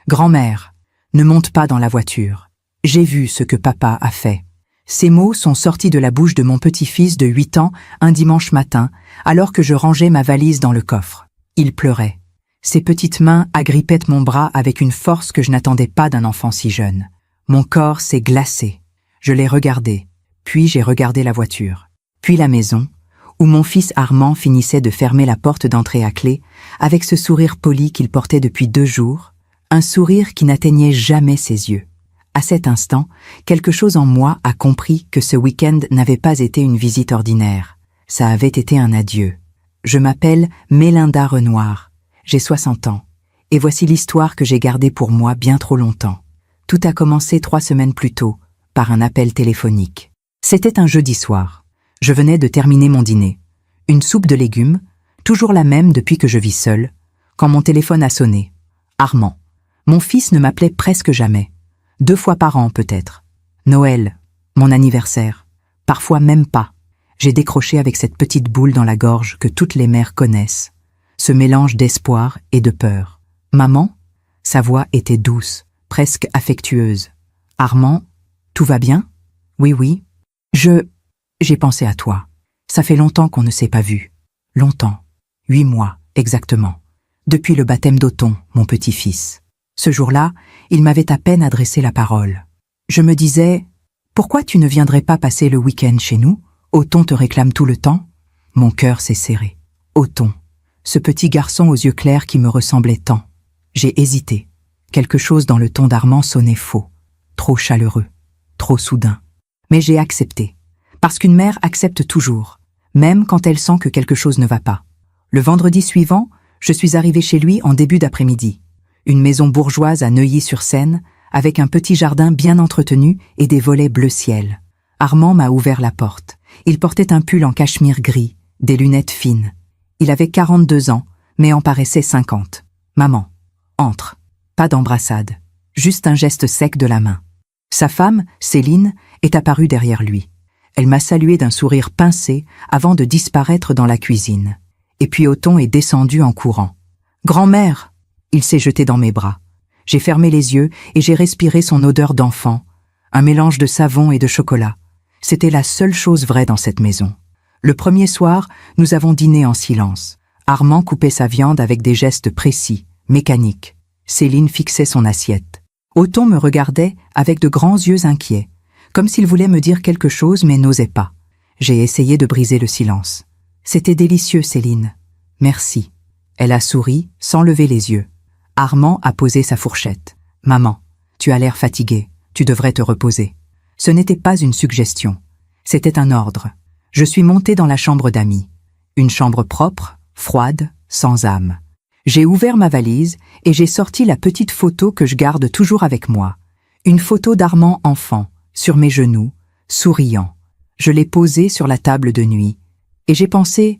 Grand-mère, ne monte pas dans la voiture. J'ai vu ce que papa a fait. Ces mots sont sortis de la bouche de mon petit-fils de 8 ans un dimanche matin, alors que je rangeais ma valise dans le coffre. Il pleurait. Ses petites mains agrippaient mon bras avec une force que je n'attendais pas d'un enfant si jeune. Mon corps s'est glacé. Je l'ai regardé, puis j'ai regardé la voiture, puis la maison, où mon fils Armand finissait de fermer la porte d'entrée à clé, avec ce sourire poli qu'il portait depuis 2 jours, un sourire qui n'atteignait jamais ses yeux. À cet instant, quelque chose en moi a compris que ce week-end n'avait pas été une visite ordinaire. Ça avait été un adieu. Je m'appelle Mélinda Renoir. J'ai 60 ans. Et voici l'histoire que j'ai gardée pour moi bien trop longtemps. Tout a commencé 3 semaines plus tôt, par un appel téléphonique. C'était un jeudi soir. Je venais de terminer mon dîner. Une soupe de légumes, toujours la même depuis que je vis seule, quand mon téléphone a sonné. Armand. Mon fils ne m'appelait presque jamais. 2 fois par an peut-être. Noël, mon anniversaire. Parfois même pas. J'ai décroché avec cette petite boule dans la gorge que toutes les mères connaissent. Ce mélange d'espoir et de peur. Maman? Sa voix était douce, presque affectueuse. Armand? Tout va bien? Oui. J'ai pensé à toi. Ça fait longtemps qu'on ne s'est pas vu. Longtemps. 8 mois, exactement. Depuis le baptême d'Othon, mon petit-fils. Ce jour-là, il m'avait à peine adressé la parole. Je me disais, pourquoi tu ne viendrais pas passer le week-end chez nous? Othon te réclame tout le temps? Mon cœur s'est serré. Othon, ce petit garçon aux yeux clairs qui me ressemblait tant. J'ai hésité. Quelque chose dans le ton d'Armand sonnait faux. Trop chaleureux. Trop soudain. Mais j'ai accepté. Parce qu'une mère accepte toujours, même quand elle sent que quelque chose ne va pas. Le vendredi suivant, je suis arrivée chez lui en début d'après-midi. Une maison bourgeoise à Neuilly-sur-Seine, avec un petit jardin bien entretenu et des volets bleu ciel. Armand m'a ouvert la porte. Il portait un pull en cachemire gris, des lunettes fines. Il avait 42 ans, mais en paraissait 50. Maman, entre. Pas d'embrassade, juste un geste sec de la main. Sa femme, Céline, est apparue derrière lui. Elle m'a salué d'un sourire pincé avant de disparaître dans la cuisine. Et puis Othon est descendu en courant. « Grand-mère !» Il s'est jeté dans mes bras. J'ai fermé les yeux et j'ai respiré son odeur d'enfant, un mélange de savon et de chocolat. C'était la seule chose vraie dans cette maison. Le premier soir, nous avons dîné en silence. Armand coupait sa viande avec des gestes précis, mécaniques. Céline fixait son assiette. Othon me regardait avec de grands yeux inquiets, comme s'il voulait me dire quelque chose mais n'osait pas. J'ai essayé de briser le silence. « C'était délicieux, Céline. Merci. » Elle a souri, sans lever les yeux. Armand a posé sa fourchette. « Maman, tu as l'air fatiguée. Tu devrais te reposer. » Ce n'était pas une suggestion. C'était un ordre. Je suis montée dans la chambre d'amis. Une chambre propre, froide, sans âme. J'ai ouvert ma valise et j'ai sorti la petite photo que je garde toujours avec moi. Une photo d'Armand enfant, sur mes genoux, souriant. Je l'ai posée sur la table de nuit. Et j'ai pensé,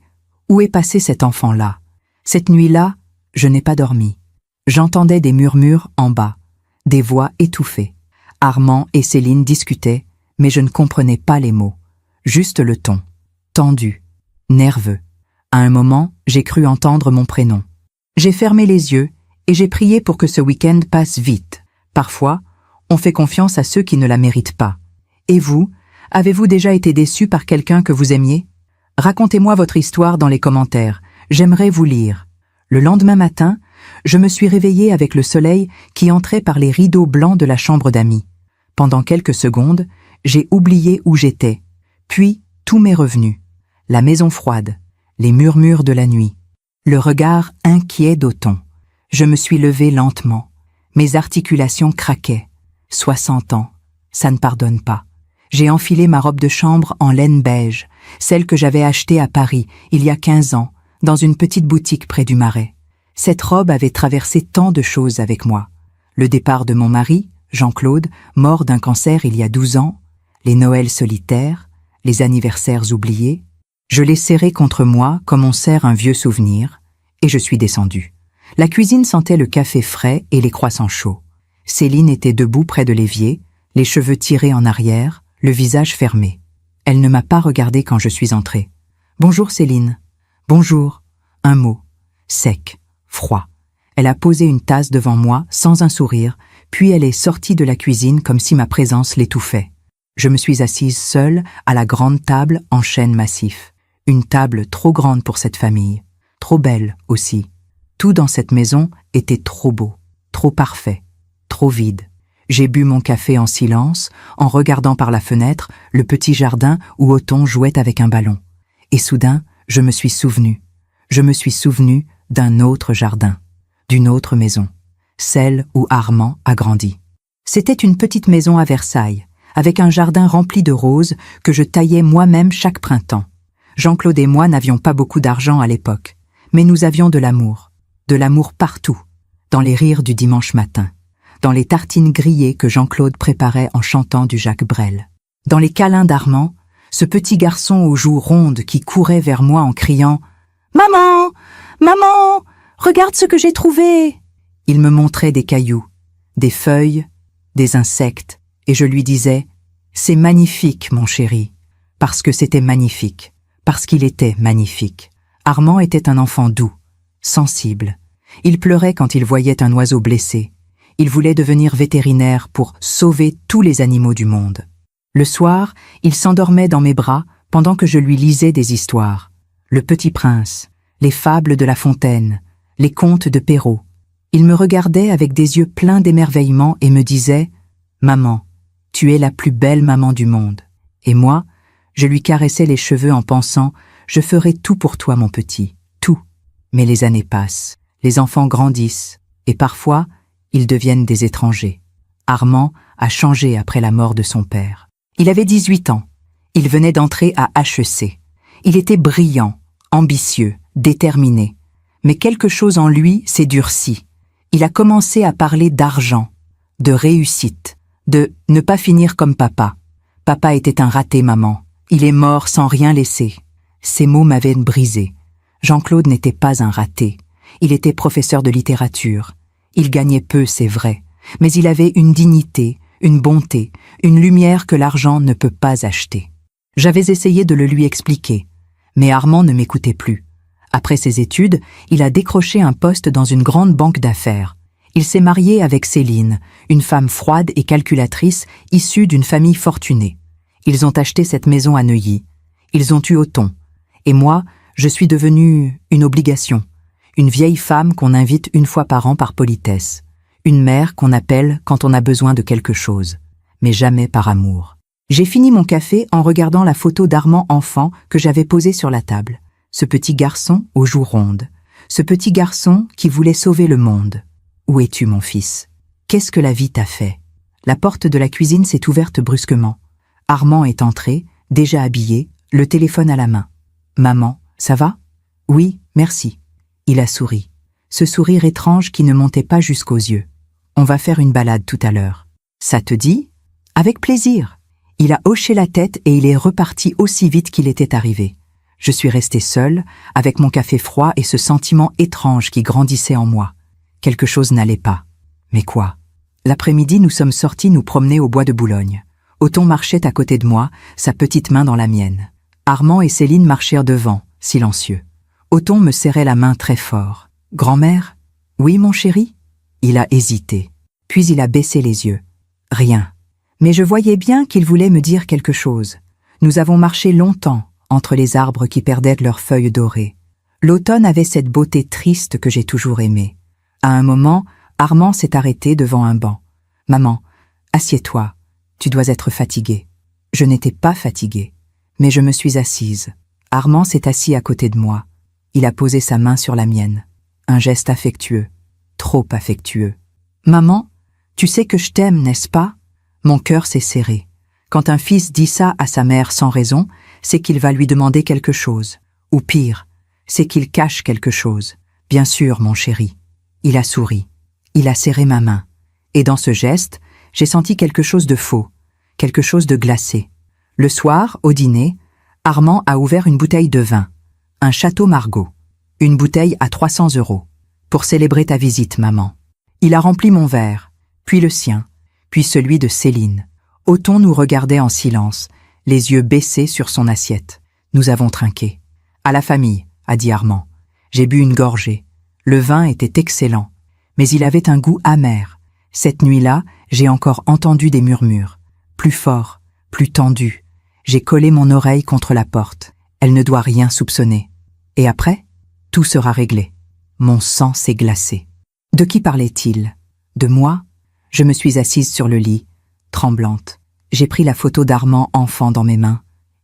où est passé cet enfant-là? Cette nuit-là, je n'ai pas dormi. J'entendais des murmures en bas, des voix étouffées. Armand et Céline discutaient, mais je ne comprenais pas les mots. Juste le ton, tendu, nerveux. À un moment, j'ai cru entendre mon prénom. J'ai fermé les yeux et j'ai prié pour que ce week-end passe vite. Parfois, on fait confiance à ceux qui ne la méritent pas. Et vous, avez-vous déjà été déçu par quelqu'un que vous aimiez? Racontez-moi votre histoire dans les commentaires. J'aimerais vous lire. Le lendemain matin, je me suis réveillée avec le soleil qui entrait par les rideaux blancs de la chambre d'amis. Pendant quelques secondes, j'ai oublié où j'étais. Puis, tout m'est revenu. La maison froide, les murmures de la nuit, le regard inquiet d'Othon. Je me suis levée lentement. Mes articulations craquaient. 60 ans, ça ne pardonne pas. J'ai enfilé ma robe de chambre en laine beige, celle que j'avais achetée à Paris il y a 15 ans, dans une petite boutique près du Marais. Cette robe avait traversé tant de choses avec moi. Le départ de mon mari, Jean-Claude, mort d'un cancer il y a 12 ans, les Noëls solitaires, les anniversaires oubliés. Je l'ai serré contre moi comme on serre un vieux souvenir, et je suis descendue. La cuisine sentait le café frais et les croissants chauds. Céline était debout près de l'évier, les cheveux tirés en arrière, le visage fermé. Elle ne m'a pas regardée quand je suis entrée. « Bonjour Céline. »« Bonjour. » Un mot. Sec, froid. Elle a posé une tasse devant moi sans un sourire, puis elle est sortie de la cuisine comme si ma présence l'étouffait. Je me suis assise seule à la grande table en chêne massif. Une table trop grande pour cette famille, trop belle aussi. Tout dans cette maison était trop beau, trop parfait, trop vide. J'ai bu mon café en silence, en regardant par la fenêtre le petit jardin où Othon jouait avec un ballon. Et soudain, je me suis souvenu d'un autre jardin, d'une autre maison, celle où Armand a grandi. C'était une petite maison à Versailles, avec un jardin rempli de roses que je taillais moi-même chaque printemps. Jean-Claude et moi n'avions pas beaucoup d'argent à l'époque, mais nous avions de l'amour partout, dans les rires du dimanche matin, dans les tartines grillées que Jean-Claude préparait en chantant du Jacques Brel, dans les câlins d'Armand, ce petit garçon aux joues rondes qui courait vers moi en criant « Maman! Maman! Regarde ce que j'ai trouvé !» Il me montrait des cailloux, des feuilles, des insectes, et je lui disais « C'est magnifique, mon chéri !» Parce que c'était magnifique, parce qu'il était magnifique. Armand était un enfant doux, sensible. Il pleurait quand il voyait un oiseau blessé. Il voulait devenir vétérinaire pour sauver tous les animaux du monde. Le soir, il s'endormait dans mes bras pendant que je lui lisais des histoires. Le Petit Prince, les fables de La Fontaine, les contes de Perrault. Il me regardait avec des yeux pleins d'émerveillement et me disait « Maman, tu es la plus belle maman du monde. » Et moi, je lui caressais les cheveux en pensant « Je ferai tout pour toi, mon petit, tout. » Mais les années passent, les enfants grandissent, et parfois, ils deviennent des étrangers. Armand a changé après la mort de son père. Il avait 18 ans. Il venait d'entrer à HEC. Il était brillant, ambitieux, déterminé. Mais quelque chose en lui s'est durci. Il a commencé à parler d'argent, de réussite, de ne pas finir comme papa. Papa était un raté, maman. Il est mort sans rien laisser. Ces mots m'avaient brisé. Jean-Claude n'était pas un raté. Il était professeur de littérature. Il gagnait peu, c'est vrai, mais il avait une dignité, une bonté, une lumière que l'argent ne peut pas acheter. J'avais essayé de le lui expliquer, mais Armand ne m'écoutait plus. Après ses études, il a décroché un poste dans une grande banque d'affaires. Il s'est marié avec Céline, une femme froide et calculatrice issue d'une famille fortunée. Ils ont acheté cette maison à Neuilly. Ils ont eu Othon. Et moi, je suis devenue une obligation. Une vieille femme qu'on invite une fois par an par politesse. Une mère qu'on appelle quand on a besoin de quelque chose. Mais jamais par amour. J'ai fini mon café en regardant la photo d'Armand enfant que j'avais posée sur la table. Ce petit garçon aux joues rondes. Ce petit garçon qui voulait sauver le monde. Où es-tu, mon fils? Qu'est-ce que la vie t'a fait? La porte de la cuisine s'est ouverte brusquement. Armand est entré, déjà habillé, le téléphone à la main. « Maman, ça va? »« Oui, merci. » Il a souri. Ce sourire étrange qui ne montait pas jusqu'aux yeux. « On va faire une balade tout à l'heure. »« Ça te dit? » ?»« Avec plaisir. » Il a hoché la tête et il est reparti aussi vite qu'il était arrivé. Je suis restée seule, avec mon café froid et ce sentiment étrange qui grandissait en moi. Quelque chose n'allait pas. Mais quoi? L'après-midi, nous sommes sortis nous promener au bois de Boulogne. Othon marchait à côté de moi, sa petite main dans la mienne. Armand et Céline marchèrent devant, silencieux. Othon me serrait la main très fort. « Grand-mère? Oui, mon chéri ?» Il a hésité. Puis il a baissé les yeux. Rien. Mais je voyais bien qu'il voulait me dire quelque chose. Nous avons marché longtemps entre les arbres qui perdaient leurs feuilles dorées. L'automne avait cette beauté triste que j'ai toujours aimée. À un moment, Armand s'est arrêté devant un banc. « Maman, assieds-toi. Tu dois être fatiguée. » Je n'étais pas fatiguée, mais je me suis assise. Armand s'est assis à côté de moi. Il a posé sa main sur la mienne. Un geste affectueux, trop affectueux. « Maman, tu sais que je t'aime, n'est-ce pas ?» Mon cœur s'est serré. Quand un fils dit ça à sa mère sans raison, c'est qu'il va lui demander quelque chose. Ou pire, c'est qu'il cache quelque chose. Bien sûr, mon chéri. Il a souri. Il a serré ma main. Et dans ce geste, j'ai senti quelque chose de faux, quelque chose de glacé. Le soir, au dîner, Armand a ouvert une bouteille de vin, un Château Margaux, une bouteille à 300 €, pour célébrer ta visite, maman. Il a rempli mon verre, puis le sien, puis celui de Céline. Othon nous regardait en silence, les yeux baissés sur son assiette. Nous avons trinqué. « À la famille », a dit Armand. J'ai bu une gorgée. Le vin était excellent. mais il avait un goût amer. Cette nuit-là, j'ai encore entendu des murmures. Plus forts, plus tendus. J'ai collé mon oreille contre la porte. Elle ne doit rien soupçonner. Et après, tout sera réglé. Mon sang s'est glacé. De qui parlait-il? De moi? Je me suis assise sur le lit, tremblante. J'ai pris la photo d'Armand enfant dans mes mains,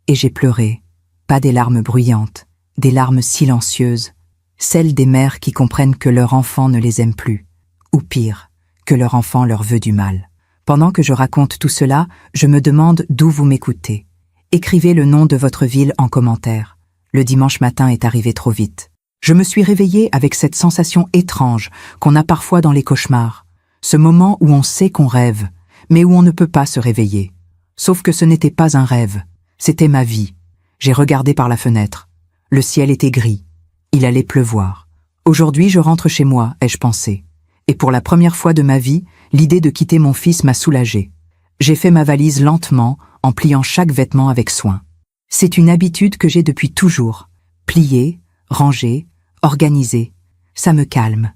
et j'ai pleuré. Pas des larmes bruyantes, des larmes silencieuses, celles des mères qui comprennent que leur enfant ne les aime plus, ou pire, que leur enfant leur veut du mal. Pendant que je raconte tout cela, je me demande d'où vous m'écoutez. Écrivez le nom de votre ville en commentaire. Le dimanche matin est arrivé trop vite. Je me suis réveillée avec cette sensation étrange qu'on a parfois dans les cauchemars. Ce moment où on sait qu'on rêve, mais où on ne peut pas se réveiller. Sauf que ce n'était pas un rêve, c'était ma vie. J'ai regardé par la fenêtre. Le ciel était gris. Il allait pleuvoir. Aujourd'hui, je rentre chez moi, ai-je pensé. Et pour la première fois de ma vie, l'idée de quitter mon fils m'a soulagée. J'ai fait ma valise lentement, en pliant chaque vêtement avec soin. C'est une habitude que j'ai depuis toujours. Plier, ranger, organiser. Ça me calme.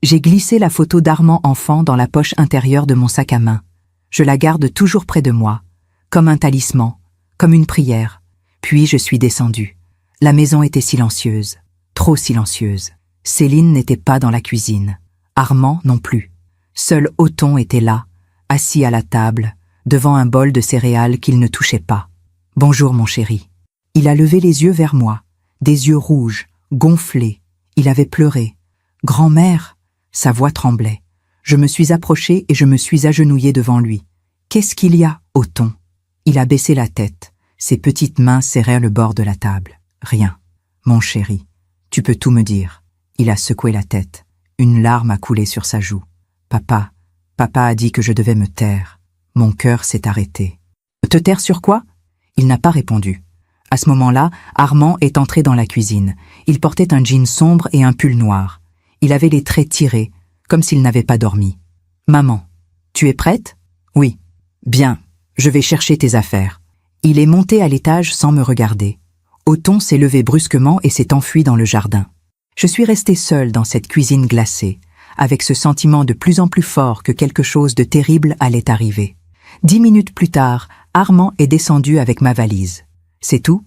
J'ai glissé la photo d'Armand enfant dans la poche intérieure de mon sac à main. Je la garde toujours près de moi, comme un talisman, comme une prière. Puis je suis descendue. La maison était silencieuse, trop silencieuse. Céline n'était pas dans la cuisine. Armand non plus. Seul Othon était là, assis à la table, devant un bol de céréales qu'il ne touchait pas. « Bonjour mon chéri. » Il a levé les yeux vers moi, des yeux rouges, gonflés. Il avait pleuré. « Grand-mère !» Sa voix tremblait. Je me suis approchée et je me suis agenouillée devant lui. « Qu'est-ce qu'il y a, Othon ?» Il a baissé la tête. Ses petites mains serraient le bord de la table. « Rien. Mon chéri, tu peux tout me dire. » Il a secoué la tête. Une larme a coulé sur sa joue. « Papa a dit que je devais me taire. Mon cœur s'est arrêté. »« Te taire sur quoi ?» Il n'a pas répondu. À ce moment-là, Armand est entré dans la cuisine. Il portait un jean sombre et un pull noir. Il avait les traits tirés, comme s'il n'avait pas dormi. « Maman, tu es prête ?»« Oui. »« Bien, je vais chercher tes affaires. » Il est monté à l'étage sans me regarder. Othon s'est levé brusquement et s'est enfui dans le jardin. Je suis restée seule dans cette cuisine glacée, avec ce sentiment de plus en plus fort que quelque chose de terrible allait arriver. 10 minutes plus tard, Armand est descendu avec ma valise. « C'est tout ?»«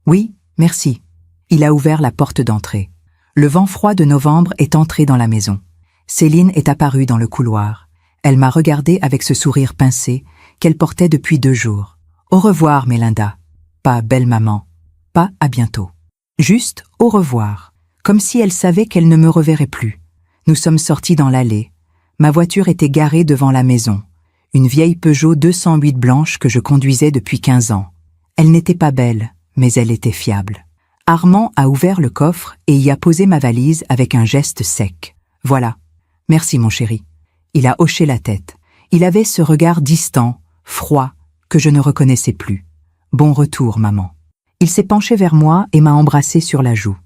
Oui, merci. » Il a ouvert la porte d'entrée. Le vent froid de novembre est entré dans la maison. Céline est apparue dans le couloir. Elle m'a regardée avec ce sourire pincé qu'elle portait depuis 2 jours. « Au revoir, Mélinda. » Pas « belle maman », pas « à bientôt ». Juste « au revoir », comme si elle savait qu'elle ne me reverrait plus. Nous sommes sortis dans l'allée. Ma voiture était garée devant la maison. Une vieille Peugeot 208 blanche que je conduisais depuis 15 ans. Elle n'était pas belle, mais elle était fiable. Armand a ouvert le coffre et y a posé ma valise avec un geste sec. « Voilà. Merci, mon chéri. » Il a hoché la tête. Il avait ce regard distant, froid, que je ne reconnaissais plus. « Bon retour, maman. » Il s'est penché vers moi et m'a embrassé sur la joue.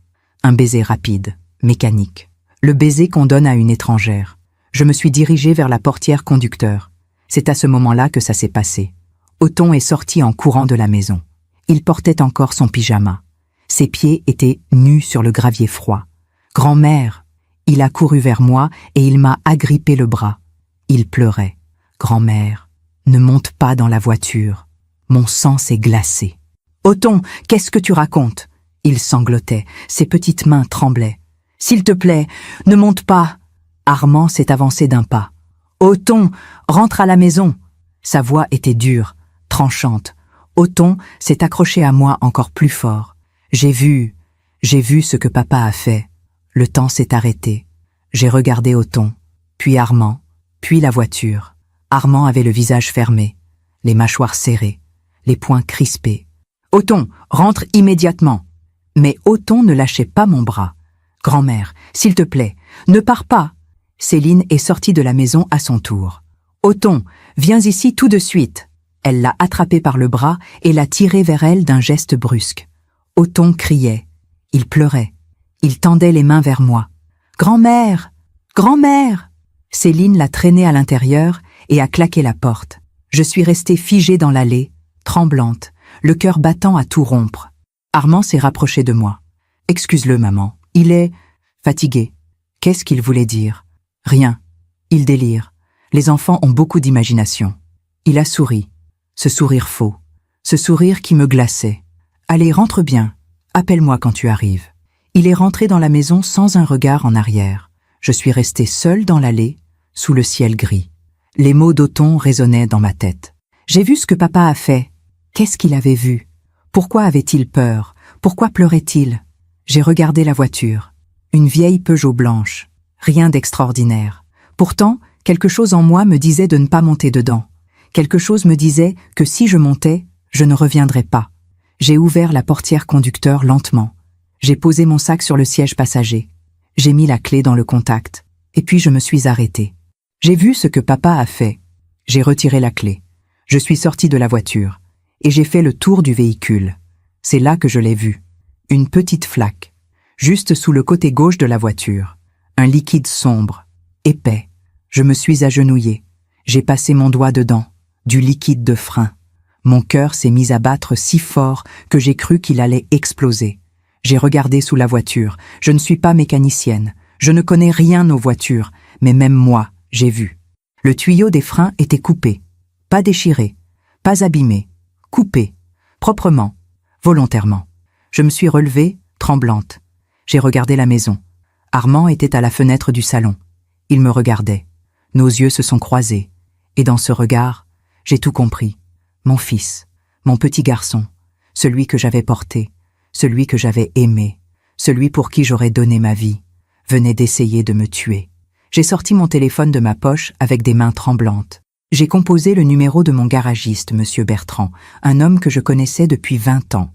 Un baiser rapide, mécanique. Le baiser qu'on donne à une étrangère. Je me suis dirigée vers la portière conducteur. C'est à ce moment-là que ça s'est passé. Othon est sorti en courant de la maison. Il portait encore son pyjama. Ses pieds étaient nus sur le gravier froid. « Grand-mère !» Il a couru vers moi et il m'a agrippé le bras. Il pleurait. « Grand-mère, ne monte pas dans la voiture. Mon sang s'est glacé. »« Othon, qu'est-ce que tu racontes ?» Il sanglotait, ses petites mains tremblaient. « S'il te plaît, ne monte pas !» Armand s'est avancé d'un pas. « Othon, rentre à la maison !» Sa voix était dure, tranchante. Othon s'est accroché à moi encore plus fort. J'ai vu ce que papa a fait. Le temps s'est arrêté. J'ai regardé Othon, puis Armand, puis la voiture. Armand avait le visage fermé, les mâchoires serrées, les poings crispés. « Othon, rentre immédiatement !» Mais Othon ne lâchait pas mon bras. « Grand-mère, s'il te plaît, ne pars pas !» Céline est sortie de la maison à son tour. « Othon, viens ici tout de suite !» Elle l'a attrapé par le bras et l'a tiré vers elle d'un geste brusque. Othon criait. Il pleurait. Il tendait les mains vers moi. « Grand-mère! Grand-mère !» Céline l'a traîné à l'intérieur et a claqué la porte. Je suis restée figée dans l'allée, tremblante, le cœur battant à tout rompre. Armand s'est rapproché de moi. « Excuse-le, maman. Il est fatigué. » Qu'est-ce qu'il voulait dire? Rien. Il délire. Les enfants ont beaucoup d'imagination. Il a souri. Ce sourire faux. Ce sourire qui me glaçait. Allez, rentre bien. Appelle-moi quand tu arrives. Il est rentré dans la maison sans un regard en arrière. Je suis restée seule dans l'allée, sous le ciel gris. Les mots d'Othon résonnaient dans ma tête. J'ai vu ce que papa a fait. Qu'est-ce qu'il avait vu? Pourquoi avait-il peur? Pourquoi pleurait-il? J'ai regardé la voiture. Une vieille Peugeot blanche. Rien d'extraordinaire. Pourtant, quelque chose en moi me disait de ne pas monter dedans. Quelque chose me disait que si je montais, je ne reviendrais pas. J'ai ouvert la portière conducteur lentement. J'ai posé mon sac sur le siège passager. J'ai mis la clé dans le contact. Et puis je me suis arrêtée. J'ai vu ce que papa a fait. J'ai retiré la clé. Je suis sortie de la voiture. Et j'ai fait le tour du véhicule. C'est là que je l'ai vu. Une petite flaque. Juste sous le côté gauche de la voiture. Un liquide sombre. Épais. Je me suis agenouillée. J'ai passé mon doigt dedans. Du liquide de frein. Mon cœur s'est mis à battre si fort que j'ai cru qu'il allait exploser. J'ai regardé sous la voiture. Je ne suis pas mécanicienne. Je ne connais rien aux voitures. Mais même moi, j'ai vu. Le tuyau des freins était coupé. Pas déchiré. Pas abîmé. Coupé. Proprement. Volontairement. Je me suis relevée, tremblante. J'ai regardé la maison. Armand était à la fenêtre du salon. Il me regardait. Nos yeux se sont croisés. Et dans ce regard, j'ai tout compris. Mon fils, mon petit garçon, celui que j'avais porté, celui que j'avais aimé, celui pour qui j'aurais donné ma vie, venait d'essayer de me tuer. J'ai sorti mon téléphone de ma poche avec des mains tremblantes. J'ai composé le numéro de mon garagiste, Monsieur Bertrand, un homme que je connaissais depuis 20 ans.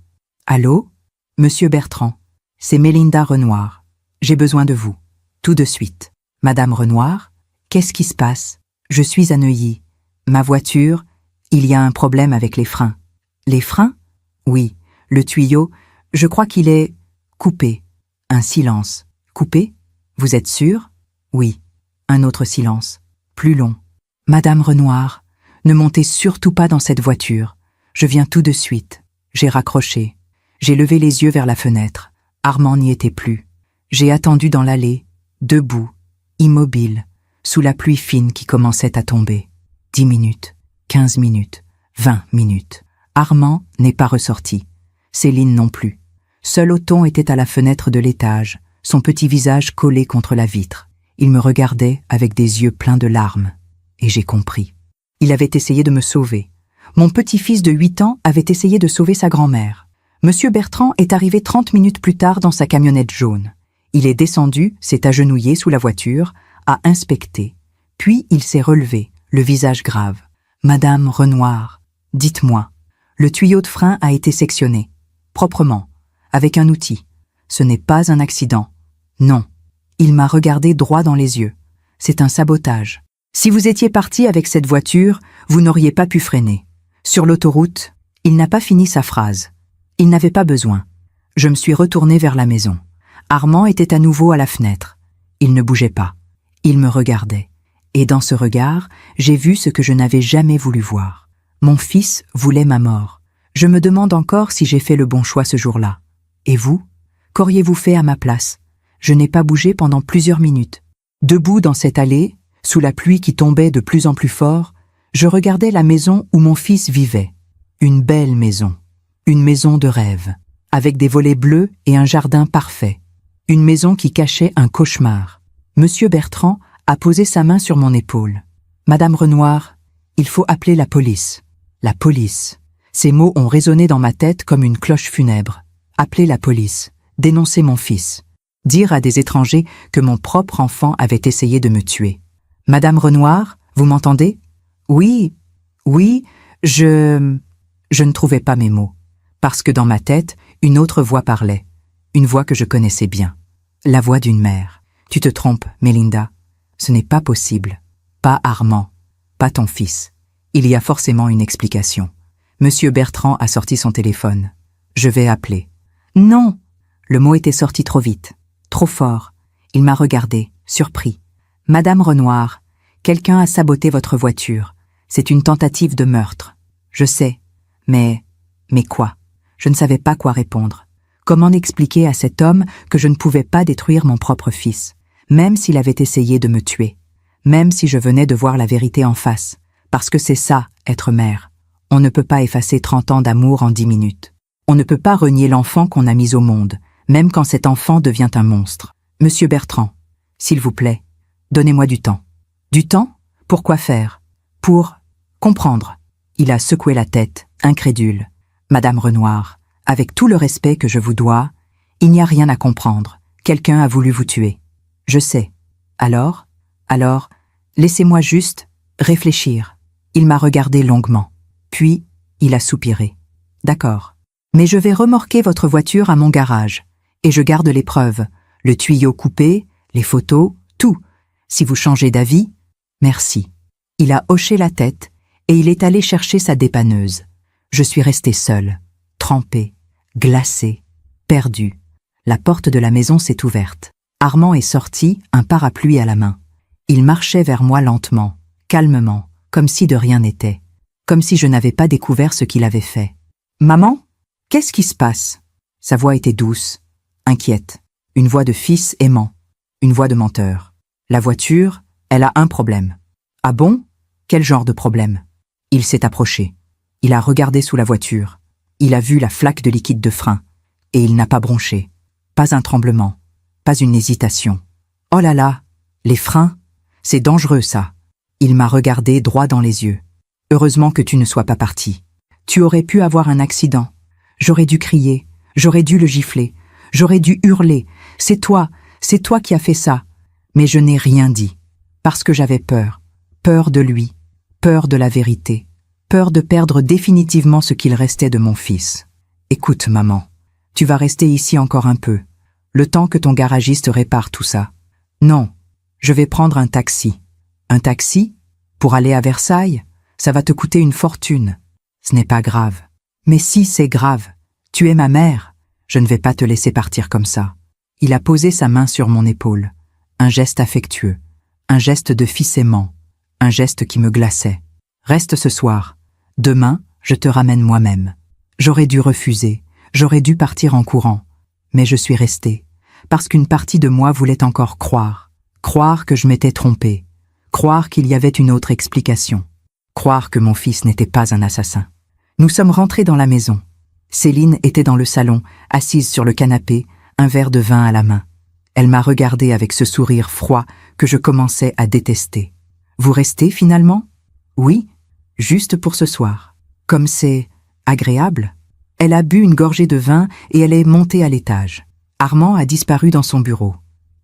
Allô? Monsieur Bertrand, c'est Mélinda Renoir. J'ai besoin de vous. Tout de suite. Madame Renoir, qu'est-ce qui se passe? Je suis à Neuilly. Ma voiture, il y a un problème avec les freins. Les freins? Oui. Le tuyau, je crois qu'il est coupé. Un silence. Coupé? Vous êtes sûr? Oui. Un autre silence. Plus long. Madame Renoir, ne montez surtout pas dans cette voiture. Je viens tout de suite. J'ai raccroché. J'ai levé les yeux vers la fenêtre. Armand n'y était plus. J'ai attendu dans l'allée, debout, immobile, sous la pluie fine qui commençait à tomber. 10 minutes, 15 minutes, 20 minutes. Armand n'est pas ressorti. Céline non plus. Seul Othon était à la fenêtre de l'étage, son petit visage collé contre la vitre. Il me regardait avec des yeux pleins de larmes. Et j'ai compris. Il avait essayé de me sauver. Mon petit-fils de 8 ans avait essayé de sauver sa grand-mère. Monsieur Bertrand est arrivé 30 minutes plus tard dans sa camionnette jaune. Il est descendu, s'est agenouillé sous la voiture, a inspecté. Puis il s'est relevé, le visage grave. « Madame Renoir, dites-moi, le tuyau de frein a été sectionné, proprement, avec un outil. Ce n'est pas un accident. Non. » Il m'a regardé droit dans les yeux. C'est un sabotage. Si vous étiez parti avec cette voiture, vous n'auriez pas pu freiner. Sur l'autoroute, il n'a pas fini sa phrase. Il n'avait pas besoin. Je me suis retournée vers la maison. Armand était à nouveau à la fenêtre. Il ne bougeait pas. Il me regardait. Et dans ce regard, j'ai vu ce que je n'avais jamais voulu voir. Mon fils voulait ma mort. Je me demande encore si j'ai fait le bon choix ce jour-là. Et vous? Qu'auriez-vous fait à ma place? Je n'ai pas bougé pendant plusieurs minutes. Debout dans cette allée, sous la pluie qui tombait de plus en plus fort, je regardais la maison où mon fils vivait. Une belle maison. Une maison de rêve, avec des volets bleus et un jardin parfait. Une maison qui cachait un cauchemar. Monsieur Bertrand a posé sa main sur mon épaule. « Madame Renoir, il faut appeler la police. » La police. Ces mots ont résonné dans ma tête comme une cloche funèbre. Appeler la police. Dénoncer mon fils. Dire à des étrangers que mon propre enfant avait essayé de me tuer. « Madame Renoir, vous m'entendez? »« Oui, oui, je ne trouvais pas mes mots. Parce que dans ma tête, une autre voix parlait. Une voix que je connaissais bien. La voix d'une mère. « Tu te trompes, Mélinda. Ce n'est pas possible. Pas Armand. Pas ton fils. Il y a forcément une explication. » Monsieur Bertrand a sorti son téléphone. « Je vais appeler. »« Non !» Le mot était sorti trop vite. Trop fort. Il m'a regardé, surpris. « Madame Renoir, quelqu'un a saboté votre voiture. C'est une tentative de meurtre. Je sais. Mais quoi? Je ne savais pas quoi répondre. Comment expliquer à cet homme que je ne pouvais pas détruire mon propre fils, même s'il avait essayé de me tuer? même si je venais de voir la vérité en face, parce que c'est ça, être mère. On ne peut pas effacer 30 ans d'amour en 10 minutes. On ne peut pas renier l'enfant qu'on a mis au monde, même quand cet enfant devient un monstre. Monsieur Bertrand, s'il vous plaît, donnez-moi du temps. Du temps? Pour quoi faire? Pour comprendre. Il a secoué la tête, incrédule. Madame Renoir, avec tout le respect que je vous dois, il n'y a rien à comprendre. Quelqu'un a voulu vous tuer. Je sais. Alors, laissez-moi juste réfléchir. Il m'a regardé longuement. Puis, il a soupiré. D'accord. Mais je vais remorquer votre voiture à mon garage. Et je garde les preuves. Le tuyau coupé, les photos, tout. Si vous changez d'avis, merci. Il a hoché la tête et il est allé chercher sa dépanneuse. Je suis restée seule, trempée, glacée, perdue. La porte de la maison s'est ouverte. Armand est sorti, un parapluie à la main. Il marchait vers moi lentement, calmement, comme si de rien n'était, comme si je n'avais pas découvert ce qu'il avait fait. « Maman, qu'est-ce qui se passe ?» Sa voix était douce, inquiète, une voix de fils aimant, une voix de menteur. La voiture, elle a un problème. Ah bon? Quel genre de problème? Il s'est approché. Il a regardé sous la voiture. Il a vu la flaque de liquide de frein. Et il n'a pas bronché. Pas un tremblement. Pas une hésitation. Oh là là, les freins, c'est dangereux ça. Il m'a regardé droit dans les yeux. Heureusement que tu ne sois pas parti. Tu aurais pu avoir un accident. J'aurais dû crier. J'aurais dû le gifler. J'aurais dû hurler. C'est toi qui as fait ça. Mais je n'ai rien dit. Parce que j'avais peur. Peur de lui. Peur de la vérité. Peur de perdre définitivement ce qu'il restait de mon fils. Écoute, maman, tu vas rester ici encore un peu, le temps que ton garagiste répare tout ça. Non, je vais prendre un taxi. Un taxi? Pour aller à Versailles? Ça va te coûter une fortune. Ce n'est pas grave. Mais si, c'est grave. Tu es ma mère. Je ne vais pas te laisser partir comme ça. Il a posé sa main sur mon épaule. Un geste affectueux. Un geste de fils aimant. Un geste qui me glaçait. Reste ce soir. Demain, je te ramène moi-même. J'aurais dû refuser. J'aurais dû partir en courant. Mais je suis restée. Parce qu'une partie de moi voulait encore croire. Croire que je m'étais trompée. Croire qu'il y avait une autre explication. Croire que mon fils n'était pas un assassin. Nous sommes rentrés dans la maison. Céline était dans le salon, assise sur le canapé, un verre de vin à la main. Elle m'a regardé avec ce sourire froid que je commençais à détester. « Vous restez finalement ?»« Oui, juste pour ce soir. Comme c'est agréable. » Elle a bu une gorgée de vin et elle est montée à l'étage. Armand a disparu dans son bureau.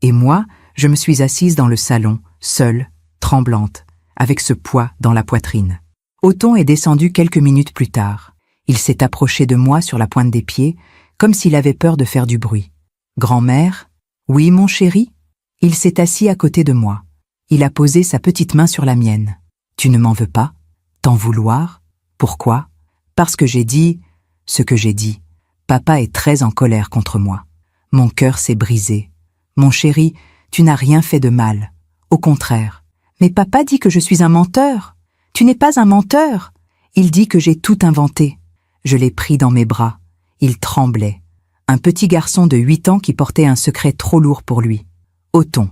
Et moi, je me suis assise dans le salon, seule, tremblante, avec ce poids dans la poitrine. Othon est descendu quelques minutes plus tard. Il s'est approché de moi sur la pointe des pieds, comme s'il avait peur de faire du bruit. « Grand-mère? Oui, mon chéri ?» Il s'est assis à côté de moi. Il a posé sa petite main sur la mienne. « Tu ne m'en veux pas? T'en vouloir? Pourquoi? Parce que j'ai dit ce que j'ai dit. Papa est très en colère contre moi. Mon cœur s'est brisé. Mon chéri, tu n'as rien fait de mal. Au contraire. Mais papa dit que je suis un menteur. Tu n'es pas un menteur. Il dit que j'ai tout inventé. » Je l'ai pris dans mes bras. Il tremblait. Un petit garçon de 8 ans qui portait un secret trop lourd pour lui. « Othon,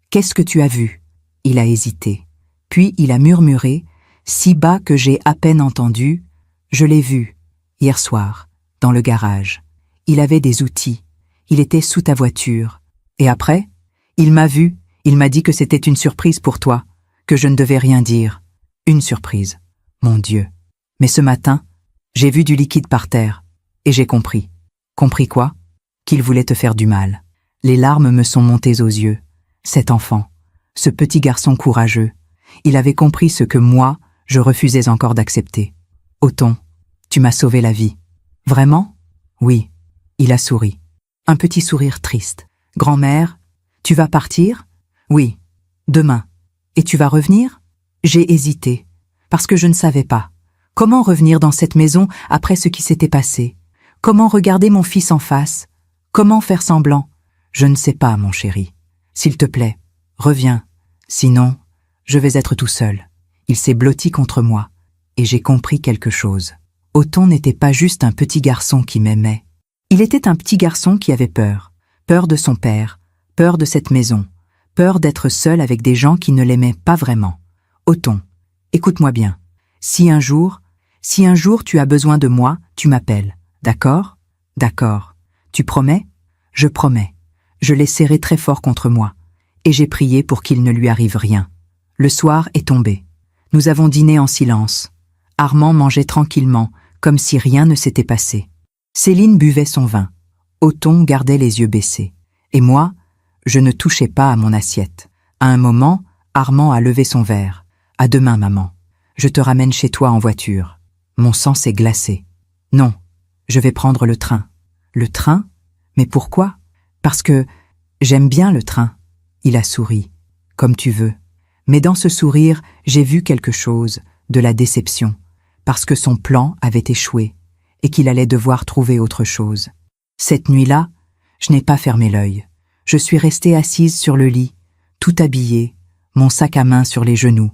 qu'est-ce que tu as vu ?» Il a hésité. Puis il a murmuré, si bas que j'ai à peine entendu, « Je l'ai vu, hier soir, dans le garage. Il avait des outils. Il était sous ta voiture. Et après, il m'a vu, il m'a dit que c'était une surprise pour toi, que je ne devais rien dire. Une surprise. Mon Dieu. Mais ce matin, j'ai vu du liquide par terre, et j'ai compris. Compris quoi? Qu'il voulait te faire du mal. Les larmes me sont montées aux yeux. Cet enfant, ce petit garçon courageux, il avait compris ce que moi, je refusais encore d'accepter. Othon, tu m'as sauvé la vie. Vraiment? Oui. Il a souri. Un petit sourire triste. Grand-mère, tu vas partir? Oui. Demain. Et tu vas revenir? J'ai hésité, parce que je ne savais pas. Comment revenir dans cette maison après ce qui s'était passé? Comment regarder mon fils en face? Comment faire semblant? Je ne sais pas, mon chéri. S'il te plaît, reviens. Sinon, je vais être tout seul. Il s'est blotti contre moi, et j'ai compris quelque chose. Othon n'était pas juste un petit garçon qui m'aimait. Il était un petit garçon qui avait peur. Peur de son père, peur de cette maison, Peur d'être seule avec des gens qui ne l'aimaient pas vraiment. Othon, écoute-moi bien. Si un jour tu as besoin de moi, tu m'appelles. D'accord? D'accord. Tu promets? Je promets. Je l'ai serré très fort contre moi. Et j'ai prié pour qu'il ne lui arrive rien. Le soir est tombé. Nous avons dîné en silence. Armand mangeait tranquillement, comme si rien ne s'était passé. Céline buvait son vin. Othon gardait les yeux baissés. Et moi, je ne touchais pas à mon assiette. À un moment, Armand a levé son verre. « À demain, maman. Je te ramène chez toi en voiture. » Mon sang s'est glacé. « Non, je vais prendre le train. »« Le train? Mais pourquoi? »« Parce que j'aime bien le train. » Il a souri. « Comme tu veux. » Mais dans ce sourire, j'ai vu quelque chose, de la déception, parce que son plan avait échoué et qu'il allait devoir trouver autre chose. Cette nuit-là, je n'ai pas fermé l'œil. Je suis restée assise sur le lit, tout habillée, mon sac à main sur les genoux,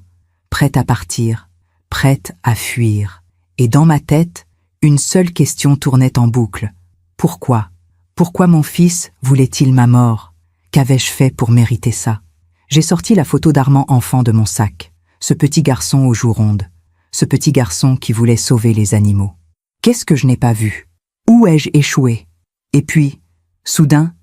prête à partir, prête à fuir. Et dans ma tête, une seule question tournait en boucle. Pourquoi? Pourquoi mon fils voulait-il ma mort? Qu'avais-je fait pour mériter ça? J'ai sorti la photo d'Armand enfant de mon sac, ce petit garçon aux joues rondes, ce petit garçon qui voulait sauver les animaux. Qu'est-ce que je n'ai pas vu? Où ai-je échoué? Et puis, soudain,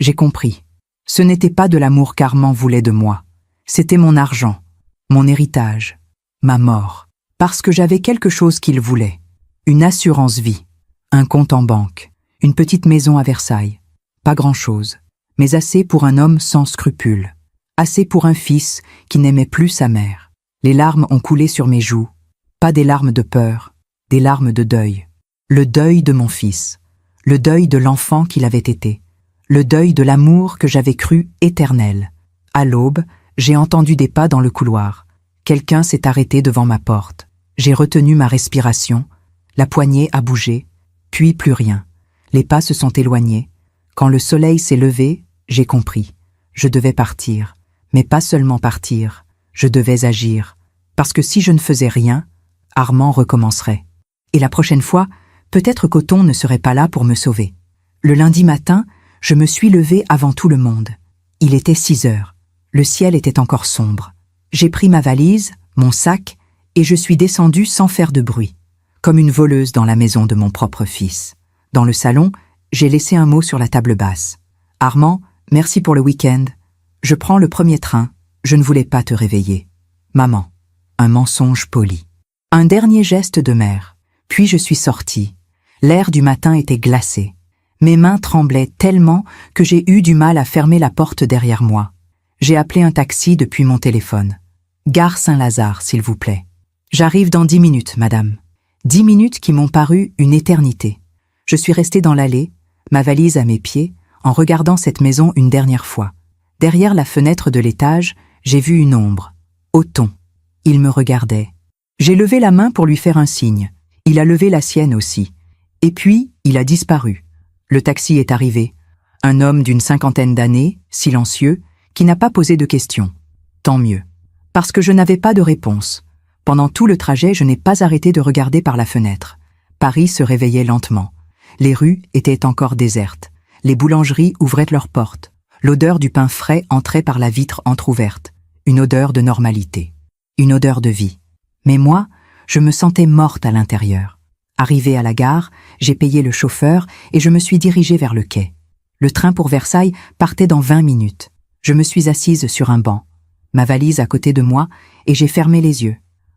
j'ai compris. Ce n'était pas de l'amour qu'Armand voulait de moi. C'était mon argent, mon héritage, ma mort. Parce que j'avais quelque chose qu'il voulait. Une assurance vie, un compte en banque, une petite maison à Versailles. Pas grand-chose, mais assez pour un homme sans scrupules. Assez pour un fils qui n'aimait plus sa mère. Les larmes ont coulé sur mes joues. Pas des larmes de peur, des larmes de deuil. Le deuil de mon fils. Le deuil de l'enfant qu'il avait été. Le deuil de l'amour que j'avais cru éternel. À l'aube, j'ai entendu des pas dans le couloir. Quelqu'un s'est arrêté devant ma porte. J'ai retenu ma respiration. La poignée a bougé, puis plus rien. Les pas se sont éloignés. Quand le soleil s'est levé, j'ai compris. Je devais partir. Mais pas seulement partir. Je devais agir. Parce que si je ne faisais rien, Armand recommencerait. Et la prochaine fois, peut-être qu'Othon ne serait pas là pour me sauver. Le lundi matin, je me suis levée avant tout le monde. Il était 6 heures. Le ciel était encore sombre. J'ai pris ma valise, mon sac, et je suis descendue sans faire de bruit, comme une voleuse dans la maison de mon propre fils. Dans le salon, j'ai laissé un mot sur la table basse. « Armand, merci pour le week-end. Je prends le premier train. Je ne voulais pas te réveiller. » Maman. Un mensonge poli. Un dernier geste de mère. Puis je suis sortie. L'air du matin était glacé. Mes mains tremblaient tellement que j'ai eu du mal à fermer la porte derrière moi. J'ai appelé un taxi depuis mon téléphone. « Gare Saint-Lazare, s'il vous plaît. »« J'arrive dans 10 minutes, madame. » 10 minutes qui m'ont paru une éternité. Je suis restée dans l'allée, ma valise à mes pieds, en regardant cette maison une dernière fois. Derrière la fenêtre de l'étage, j'ai vu une ombre. Othon. Il me regardait. J'ai levé la main pour lui faire un signe. Il a levé la sienne aussi. Et puis, il a disparu. Le taxi est arrivé. Un homme d'une 50aine d'années, silencieux, qui n'a pas posé de questions. Tant mieux. Parce que je n'avais pas de réponse. Pendant tout le trajet, je n'ai pas arrêté de regarder par la fenêtre. Paris se réveillait lentement. Les rues étaient encore désertes. Les boulangeries ouvraient leurs portes. L'odeur du pain frais entrait par la vitre entr'ouverte. Une odeur de normalité. Une odeur de vie. Mais moi, je me sentais morte à l'intérieur. Arrivée à la gare, j'ai payé le chauffeur et je me suis dirigée vers le quai. Le train pour Versailles partait dans 20 minutes. Je me suis assise sur un banc, ma valise à côté de moi, et j'ai fermé les yeux.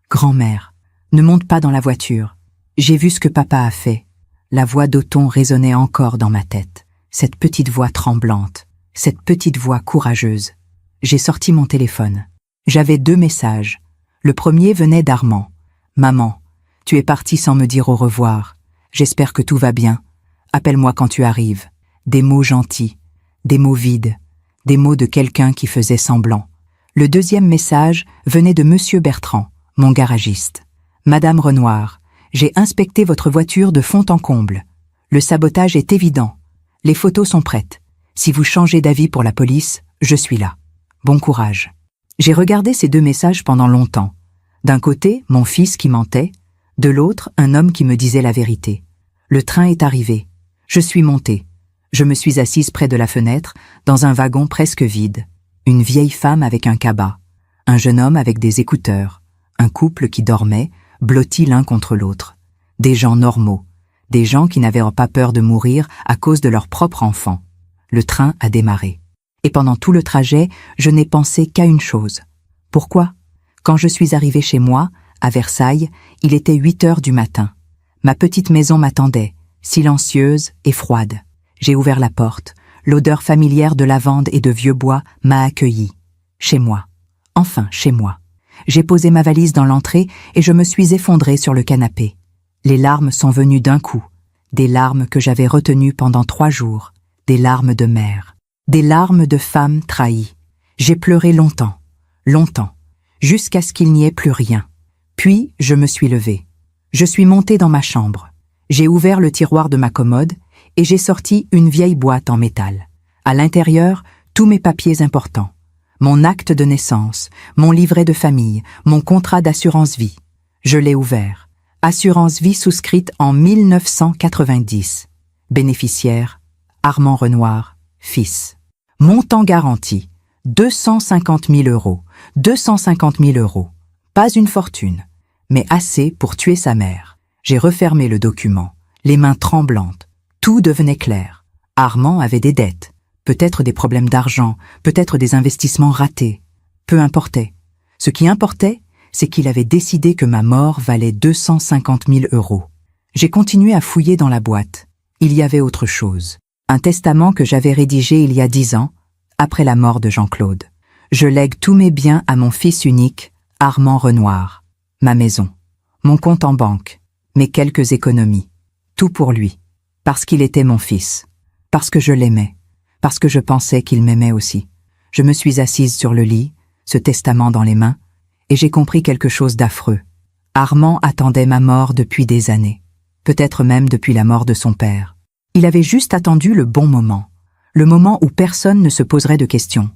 Grand-mère, ne monte pas dans la voiture. J'ai vu ce que papa a fait. La voix d'Othon résonnait encore dans ma tête. Cette petite voix tremblante, cette petite voix courageuse. J'ai sorti mon téléphone. J'avais 2 messages. Le premier venait d'Armand. « Maman, tu es partie sans me dire au revoir. J'espère que tout va bien. Appelle-moi quand tu arrives. » Des mots gentils, des mots vides, des mots de quelqu'un qui faisait semblant. Le deuxième message venait de Monsieur Bertrand, mon garagiste. « Madame Renoir, j'ai inspecté votre voiture de fond en comble. Le sabotage est évident. Les photos sont prêtes. Si vous changez d'avis pour la police, je suis là. Bon courage. » J'ai regardé ces 2 messages pendant longtemps. D'un côté, mon fils qui mentait, de l'autre, un homme qui me disait la vérité. Le train est arrivé. Je suis montée. Je me suis assise près de la fenêtre, dans un wagon presque vide. Une vieille femme avec un cabas, un jeune homme avec des écouteurs, un couple qui dormait, blottis l'un contre l'autre. Des gens normaux, des gens qui n'avaient pas peur de mourir à cause de leur propre enfant. Le train a démarré. Et pendant tout le trajet, je n'ai pensé qu'à une chose. Pourquoi? Quand je suis arrivée chez moi, à Versailles, il était 8 heures du matin. Ma petite maison m'attendait, silencieuse et froide. J'ai ouvert la porte. L'odeur familière de lavande et de vieux bois m'a accueillie. Chez moi. Enfin, chez moi. J'ai posé ma valise dans l'entrée et je me suis effondrée sur le canapé. Les larmes sont venues d'un coup. Des larmes que j'avais retenues pendant 3 jours. Des larmes de mère. Des larmes de femme trahie. J'ai pleuré longtemps. Longtemps. Jusqu'à ce qu'il n'y ait plus rien. Puis, je me suis levée. Je suis montée dans ma chambre. J'ai ouvert le tiroir de ma commode et j'ai sorti une vieille boîte en métal. À l'intérieur, tous mes papiers importants. Mon acte de naissance, mon livret de famille, mon contrat d'assurance vie. Je l'ai ouvert. Assurance vie souscrite en 1990. Bénéficiaire, Armand Renoir, fils. Montant garanti, 250 000 €. 250 000 €. Pas une fortune, mais assez pour tuer sa mère. J'ai refermé le document, les mains tremblantes. Tout devenait clair. Armand avait des dettes, peut-être des problèmes d'argent, peut-être des investissements ratés. Peu importait. Ce qui importait, c'est qu'il avait décidé que ma mort valait 250 000 €. J'ai continué à fouiller dans la boîte. Il y avait autre chose. Un testament que j'avais rédigé il y a 10 ans, après la mort de Jean-Claude. Je lègue tous mes biens à mon fils unique, Armand Renoir. Ma maison, mon compte en banque, mes quelques économies. Tout pour lui. Parce qu'il était mon fils. Parce que je l'aimais. Parce que je pensais qu'il m'aimait aussi. Je me suis assise sur le lit, ce testament dans les mains, et j'ai compris quelque chose d'affreux. Armand attendait ma mort depuis des années. Peut-être même depuis la mort de son père. Il avait juste attendu le bon moment. Le moment où personne ne se poserait de questions.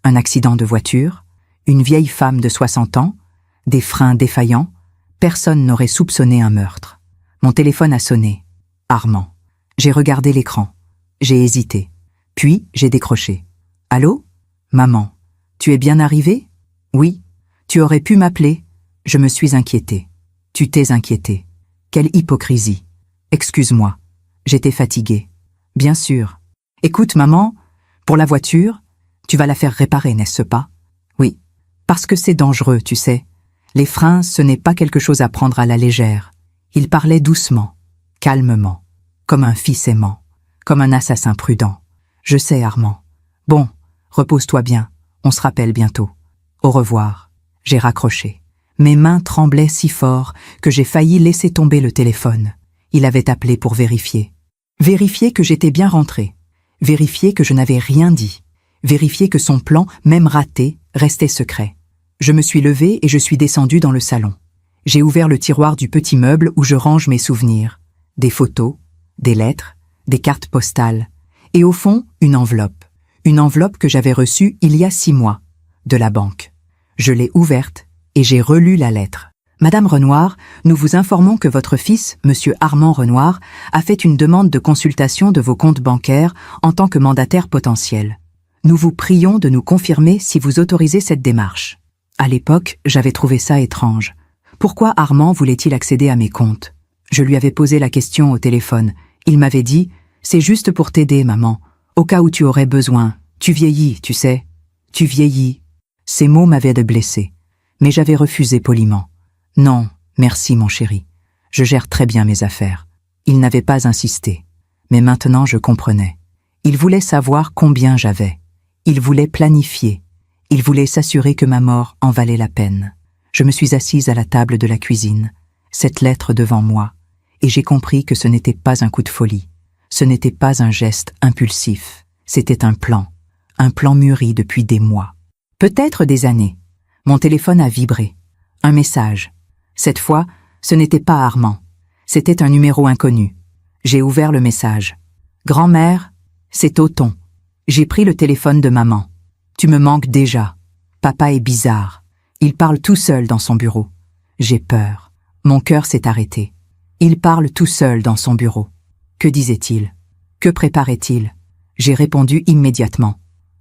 Un accident de voiture, une vieille femme de 60 ans, des freins défaillants, personne n'aurait soupçonné un meurtre. Mon téléphone a sonné. Armand. J'ai regardé l'écran. J'ai hésité. Puis, j'ai décroché. Allô? Maman. Tu es bien arrivée? Oui. Tu aurais pu m'appeler. Je me suis inquiétée. Tu t'es inquiétée. Quelle hypocrisie. Excuse-moi. J'étais fatiguée. Bien sûr. Écoute, maman, pour la voiture, tu vas la faire réparer, n'est-ce pas? Oui. Parce que c'est dangereux, tu sais. Les freins, ce n'est pas quelque chose à prendre à la légère. Il parlait doucement, calmement, comme un fils aimant, comme un assassin prudent. Je sais, Armand. Bon, repose-toi bien, on se rappelle bientôt. Au revoir. J'ai raccroché. Mes mains tremblaient si fort que j'ai failli laisser tomber le téléphone. Il avait appelé pour vérifier. Vérifier que j'étais bien rentrée. Vérifier que je n'avais rien dit. Vérifier que son plan, même raté, restait secret. Je me suis levée et je suis descendue dans le salon. J'ai ouvert le tiroir du petit meuble où je range mes souvenirs. Des photos, des lettres, des cartes postales. Et au fond, une enveloppe. Une enveloppe que j'avais reçue il y a 6 mois, de la banque. Je l'ai ouverte et j'ai relu la lettre. Madame Renoir, nous vous informons que votre fils, Monsieur Armand Renoir, a fait une demande de consultation de vos comptes bancaires en tant que mandataire potentiel. Nous vous prions de nous confirmer si vous autorisez cette démarche. À l'époque, j'avais trouvé ça étrange. Pourquoi Armand voulait-il accéder à mes comptes? Je lui avais posé la question au téléphone. Il m'avait dit « C'est juste pour t'aider, maman. Au cas où tu aurais besoin. Tu vieillis, tu sais. Tu vieillis. » Ces mots m'avaient blessé. Mais j'avais refusé poliment. « Non, merci, mon chéri. Je gère très bien mes affaires. » Il n'avait pas insisté. Mais maintenant, je comprenais. Il voulait savoir combien j'avais. Il voulait planifier. Il voulait s'assurer que ma mort en valait la peine. Je me suis assise à la table de la cuisine, cette lettre devant moi, et j'ai compris que ce n'était pas un coup de folie. Ce n'était pas un geste impulsif. C'était un plan mûri depuis des mois. Peut-être des années. Mon téléphone a vibré. Un message. Cette fois, ce n'était pas Armand. C'était un numéro inconnu. J'ai ouvert le message. « Grand-mère, c'est Othon. J'ai pris le téléphone de maman. Tu me manques déjà. Papa est bizarre. Il parle tout seul dans son bureau. J'ai peur. Mon cœur s'est arrêté. Il parle tout seul dans son bureau. Que disait-il? Que préparait-il? J'ai répondu immédiatement.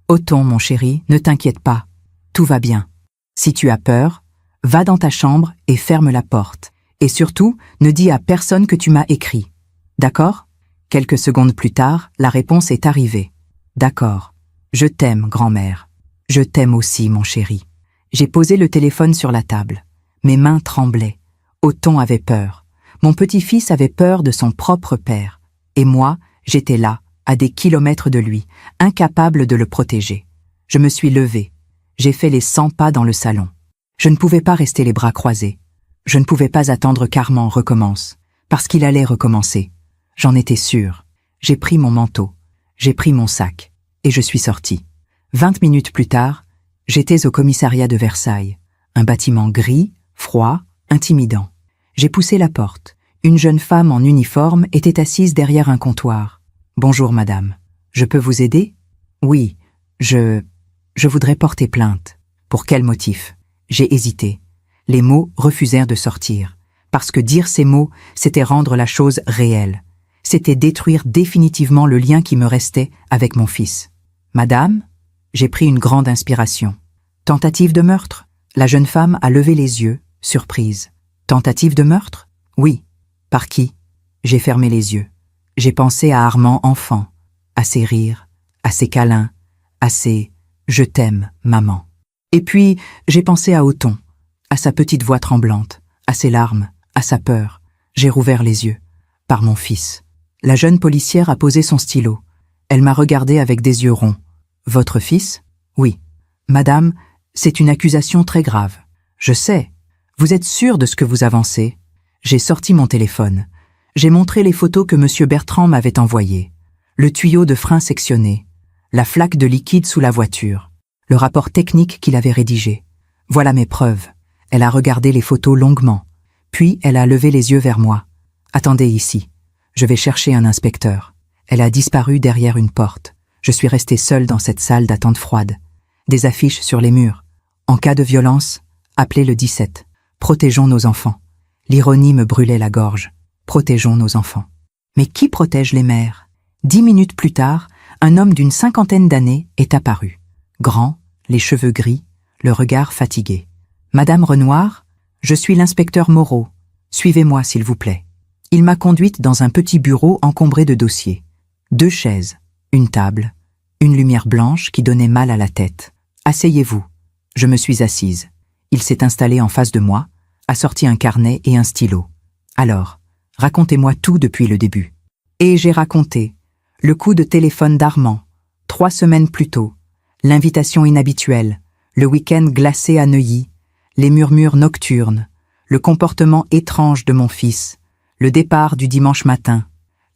Othon, mon chéri, ne t'inquiète pas. Tout va bien. Si tu as peur, va dans ta chambre et ferme la porte. Et surtout, ne dis à personne que tu m'as écrit. D'accord? Quelques secondes plus tard, la réponse est arrivée. D'accord. Je t'aime, grand-mère. Je t'aime aussi, mon chéri. J'ai posé le téléphone sur la table. Mes mains tremblaient. Othon avait peur. Mon petit-fils avait peur de son propre père. Et moi, j'étais là, à des kilomètres de lui, incapable de le protéger. Je me suis levée. J'ai fait les 100 pas dans le salon. Je ne pouvais pas rester les bras croisés. Je ne pouvais pas attendre qu'Armand recommence, parce qu'il allait recommencer. J'en étais sûre. J'ai pris mon manteau, j'ai pris mon sac, et je suis sortie. 20 minutes plus tard, j'étais au commissariat de Versailles, un bâtiment gris, froid, intimidant. J'ai poussé la porte. Une jeune femme en uniforme était assise derrière un comptoir. « Bonjour, madame. Je peux vous aider ? » ?»« Oui, je voudrais porter plainte. » »« Pour quel motif ?» J'ai hésité. Les mots refusèrent de sortir. Parce que dire ces mots, c'était rendre la chose réelle. C'était détruire définitivement le lien qui me restait avec mon fils. « Madame ?» J'ai pris une grande inspiration. « Tentative de meurtre ?» La jeune femme a levé les yeux, surprise. « Tentative de meurtre ? » ?»« Oui. »« Par qui ?» J'ai fermé les yeux. J'ai pensé à Armand enfant, à ses rires, à ses câlins, à ses « je t'aime, maman ». Et puis, j'ai pensé à Othon, à sa petite voix tremblante, à ses larmes, à sa peur. J'ai rouvert les yeux. Par mon fils. La jeune policière a posé son stylo. Elle m'a regardé avec des yeux ronds. « Votre fils ? » ?»« Oui. »« Madame, c'est une accusation très grave. »« Je sais. Vous êtes sûre de ce que vous avancez ?» J'ai sorti mon téléphone. J'ai montré les photos que M. Bertrand m'avait envoyées. Le tuyau de frein sectionné, la flaque de liquide sous la voiture, le rapport technique qu'il avait rédigé. Voilà mes preuves. Elle a regardé les photos longuement. Puis elle a levé les yeux vers moi. « Attendez ici. Je vais chercher un inspecteur. » Elle a disparu derrière une porte. Je suis restée seule dans cette salle d'attente froide. Des affiches sur les murs. En cas de violence, appelez le 17. Protégeons nos enfants. L'ironie me brûlait la gorge. Protégeons nos enfants. Mais qui protège les mères ? 10 minutes plus tard, un homme d'une 50aine d'années est apparu. Grand, les cheveux gris, le regard fatigué. « Madame Renoir, je suis l'inspecteur Moreau. Suivez-moi, s'il vous plaît. » Il m'a conduite dans un petit bureau encombré de dossiers. 2 chaises, une table, une lumière blanche qui donnait mal à la tête. « Asseyez-vous. » Je me suis assise. Il s'est installé en face de moi, a sorti un carnet et un stylo. « Alors, racontez-moi tout depuis le début. » Et j'ai raconté. Le coup de téléphone d'Armand, 3 semaines plus tôt, l'invitation inhabituelle, le week-end glacé à Neuilly, les murmures nocturnes, le comportement étrange de mon fils, le départ du dimanche matin,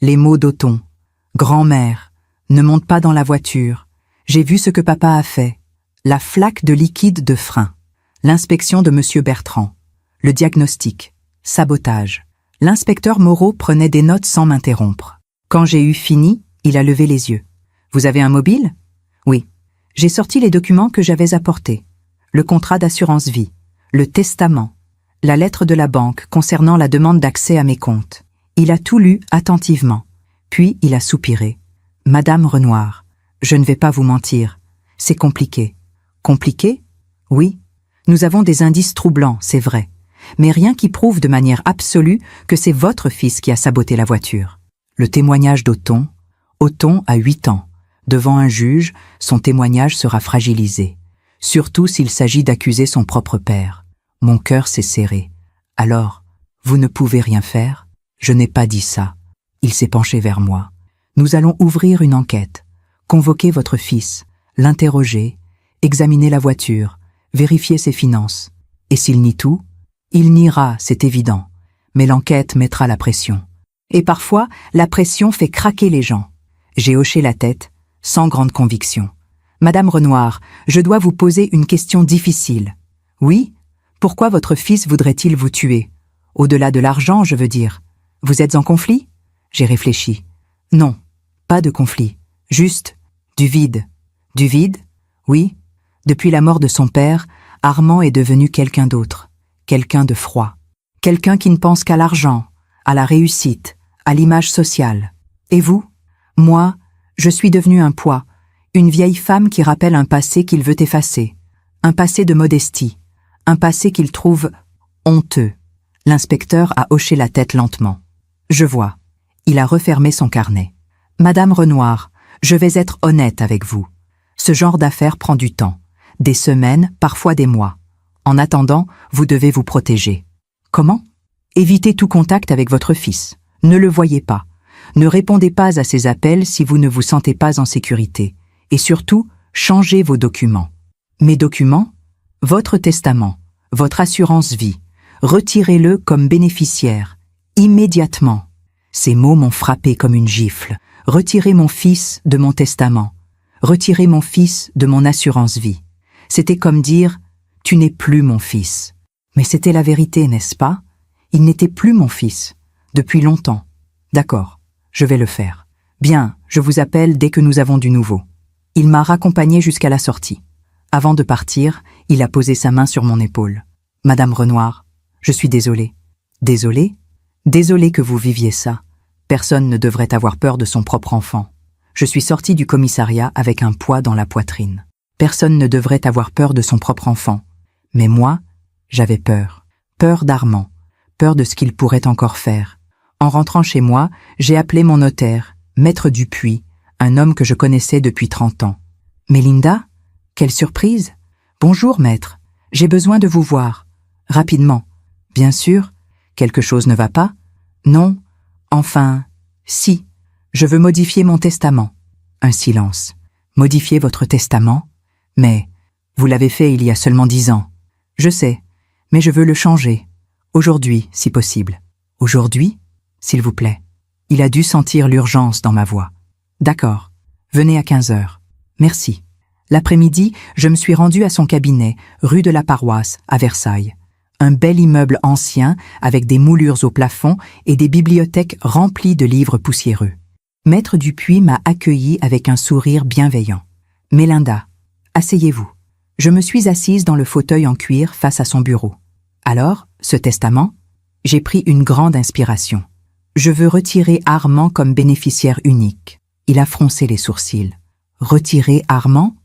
les mots d'Othon. « Grand-mère, ne monte pas dans la voiture. J'ai vu ce que papa a fait. » La flaque de liquide de frein, l'inspection de M. Bertrand, le diagnostic, sabotage. L'inspecteur Moreau prenait des notes sans m'interrompre. Quand j'ai eu fini, il a levé les yeux. « Vous avez un mobile ?» ?»« Oui. » J'ai sorti les documents que j'avais apportés. Le contrat d'assurance vie, le testament, la lettre de la banque concernant la demande d'accès à mes comptes. Il a tout lu attentivement. Puis il a soupiré. « Madame Renoir, je ne vais pas vous mentir. C'est compliqué. » « Compliqué ? Oui. Nous avons des indices troublants, c'est vrai. Mais rien qui prouve de manière absolue que c'est votre fils qui a saboté la voiture. » Le témoignage d'Othon. Othon a 8 ans. Devant un juge, son témoignage sera fragilisé. Surtout s'il s'agit d'accuser son propre père. Mon cœur s'est serré. « Alors, vous ne pouvez rien faire ?» Je n'ai pas dit ça. Il s'est penché vers moi. « Nous allons ouvrir une enquête. Convoquer votre fils, l'interroger, examiner la voiture, vérifier ses finances. Et s'il nie tout, il niera, c'est évident. Mais l'enquête mettra la pression. Et parfois, la pression fait craquer les gens. » J'ai hoché la tête, sans grande conviction. « Madame Renoir, je dois vous poser une question difficile. »« Oui ? Pourquoi votre fils voudrait-il vous tuer ? Au-delà de l'argent, je veux dire. Vous êtes en conflit ? » J'ai réfléchi. « Non, pas de conflit. Juste du vide. »« Du vide ? Oui. Depuis la mort de son père, Armand est devenu quelqu'un d'autre, quelqu'un de froid, quelqu'un qui ne pense qu'à l'argent, à la réussite, à l'image sociale. Et vous ? Moi, je suis devenu un poids, Une vieille femme qui rappelle un passé qu'il veut effacer, un passé de modestie, un passé qu'il trouve honteux. L'inspecteur a hoché la tête lentement. Je vois. Il a refermé son carnet. Madame Renoir, je vais être honnête avec vous. Ce genre d'affaire prend du temps. Des semaines, parfois des mois. En attendant, vous devez vous protéger. Comment? Évitez tout contact avec votre fils. Ne le voyez pas. Ne répondez pas à ses appels si vous ne vous sentez pas en sécurité. Et surtout, changez vos documents. Mes documents? Votre testament, votre assurance vie. Retirez-le comme bénéficiaire. Immédiatement. Ces mots m'ont frappé comme une gifle. Retirez mon fils de mon testament. Retirez mon fils de mon assurance vie. C'était comme dire « Tu n'es plus mon fils ». Mais c'était la vérité, n'est-ce pas? Il n'était plus mon fils. Depuis longtemps. D'accord, je vais le faire. Bien, je vous appelle dès que nous avons du nouveau. Il m'a raccompagné jusqu'à la sortie. Avant de partir, il a posé sa main sur mon épaule. Madame Renoir, je suis désolé. Désolé? Désolé que vous viviez ça. Personne ne devrait avoir peur de son propre enfant. Je suis sorti du commissariat avec un poids dans la poitrine. Personne ne devrait avoir peur de son propre enfant. Mais moi, j'avais peur. Peur d'Armand. Peur de ce qu'il pourrait encore faire. En rentrant chez moi, j'ai appelé mon notaire, Maître Dupuis, un homme que je connaissais depuis 30 ans. « Mélinda? Quelle surprise! Bonjour, maître. J'ai besoin de vous voir. Rapidement. Bien sûr. Quelque chose ne va pas? Non. Enfin, si. Je veux modifier mon testament. » Un silence. « Modifier votre testament? Mais, vous l'avez fait il y a seulement 10 ans. Je sais, mais je veux le changer. Aujourd'hui, si possible. Aujourd'hui? S'il vous plaît. » Il a dû sentir l'urgence dans ma voix. « D'accord. Venez à 15 heures. Merci. » L'après-midi, je me suis rendue à son cabinet, rue de la Paroisse, à Versailles. Un bel immeuble ancien avec des moulures au plafond et des bibliothèques remplies de livres poussiéreux. Maître Dupuis m'a accueilli avec un sourire bienveillant. « Mélinda, asseyez-vous. » Je me suis assise dans le fauteuil en cuir face à son bureau. « Alors, ce testament ?» J'ai pris une grande inspiration. « Je veux retirer Armand comme bénéficiaire unique. » Il a froncé les sourcils. « Retirer Armand?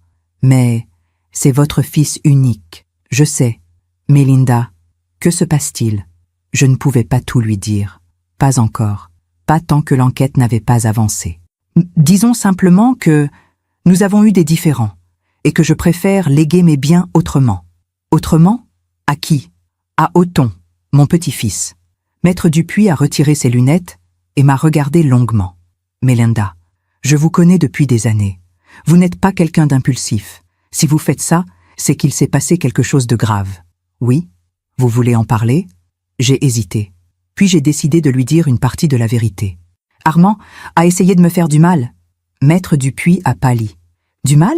Mais c'est votre fils unique. Je sais. Mélinda, que se passe-t-il? » Je ne pouvais pas tout lui dire. Pas encore. Pas tant que l'enquête n'avait pas avancé. Disons simplement que nous avons eu des différends et que je préfère léguer mes biens autrement. Autrement? À qui? À Othon, mon petit-fils. Maître Dupuis a retiré ses lunettes et m'a regardé longuement. « Mélinda, je vous connais depuis des années. Vous n'êtes pas quelqu'un d'impulsif. Si vous faites ça, c'est qu'il s'est passé quelque chose de grave. Oui? Vous voulez en parler? » J'ai hésité. Puis j'ai décidé de lui dire une partie de la vérité. « Armand a essayé de me faire du mal. » Maître Dupuis a pâli. « Du mal?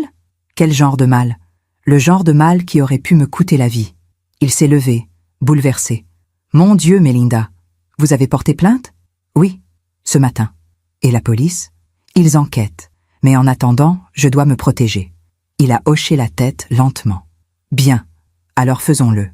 Quel genre de mal? » Le genre de mal qui aurait pu me coûter la vie. Il s'est levé, bouleversé. « Mon Dieu, Mélinda, vous avez porté plainte? » « Oui, ce matin. » « Et la police? » « Ils enquêtent. Mais en attendant, je dois me protéger. » Il a hoché la tête lentement. « Bien, alors faisons-le. »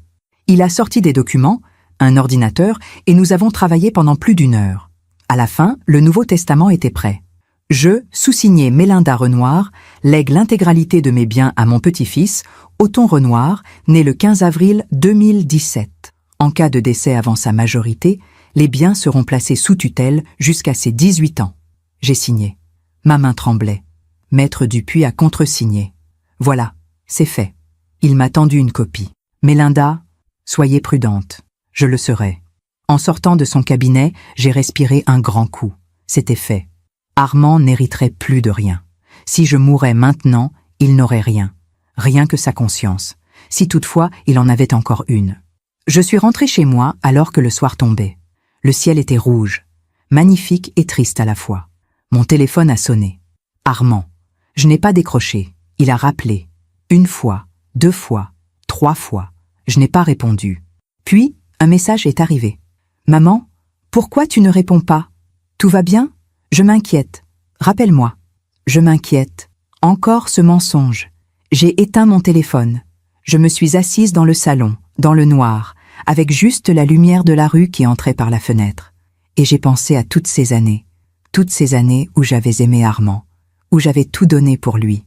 Il a sorti des documents, un ordinateur, et nous avons travaillé pendant plus d'1 heure. À la fin, le Nouveau Testament était prêt. Je, sous-signé Mélinda Renoir, lègue l'intégralité de mes biens à mon petit-fils, Othon Renoir, né le 15 avril 2017. En cas de décès avant sa majorité, les biens seront placés sous tutelle jusqu'à ses 18 ans. J'ai signé. Ma main tremblait. Maître Dupuis a contresigné. Voilà, c'est fait. Il m'a tendu une copie. Mélinda, soyez prudente. Je le serai. En sortant de son cabinet, j'ai respiré un grand coup. C'était fait. Armand n'hériterait plus de rien. Si je mourais maintenant, il n'aurait rien. Rien que sa conscience. Si toutefois il en avait encore une. Je suis rentrée chez moi alors que le soir tombait. Le ciel était rouge, magnifique et triste à la fois. Mon téléphone a sonné. Armand. Je n'ai pas décroché. Il a rappelé. 1 fois, 2 fois, 3 fois. Je n'ai pas répondu. Puis, un message est arrivé. « Maman, pourquoi tu ne réponds pas? Tout va bien? Je m'inquiète. Rappelle-moi. » Je m'inquiète. Encore ce mensonge. J'ai éteint mon téléphone. Je me suis assise dans le salon, dans le noir, avec juste la lumière de la rue qui entrait par la fenêtre. Et j'ai pensé à toutes ces années où j'avais aimé Armand, où j'avais tout donné pour lui.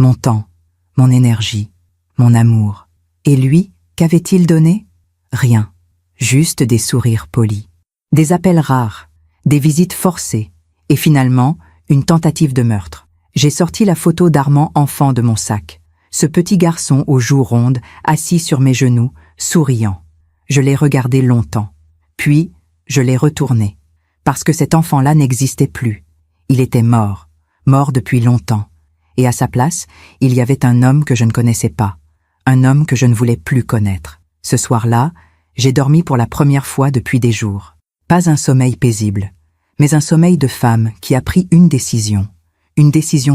mon temps, mon énergie, mon amour. Et lui, qu'avait-il donné? Rien. Juste des sourires polis. Des appels rares, des visites forcées, et finalement, une tentative de meurtre. J'ai sorti la photo d'Armand enfant de mon sac. Ce petit garçon aux joues rondes, assis sur mes genoux, souriant. Je l'ai regardé longtemps. Puis, je l'ai retourné. Parce que cet enfant-là n'existait plus. Il était mort. Mort depuis longtemps. Et à sa place, il y avait un homme que je ne connaissais pas. Un homme que je ne voulais plus connaître. Ce soir-là, j'ai dormi pour la première fois depuis des jours. Pas un sommeil paisible, mais un sommeil de femme qui a pris une décision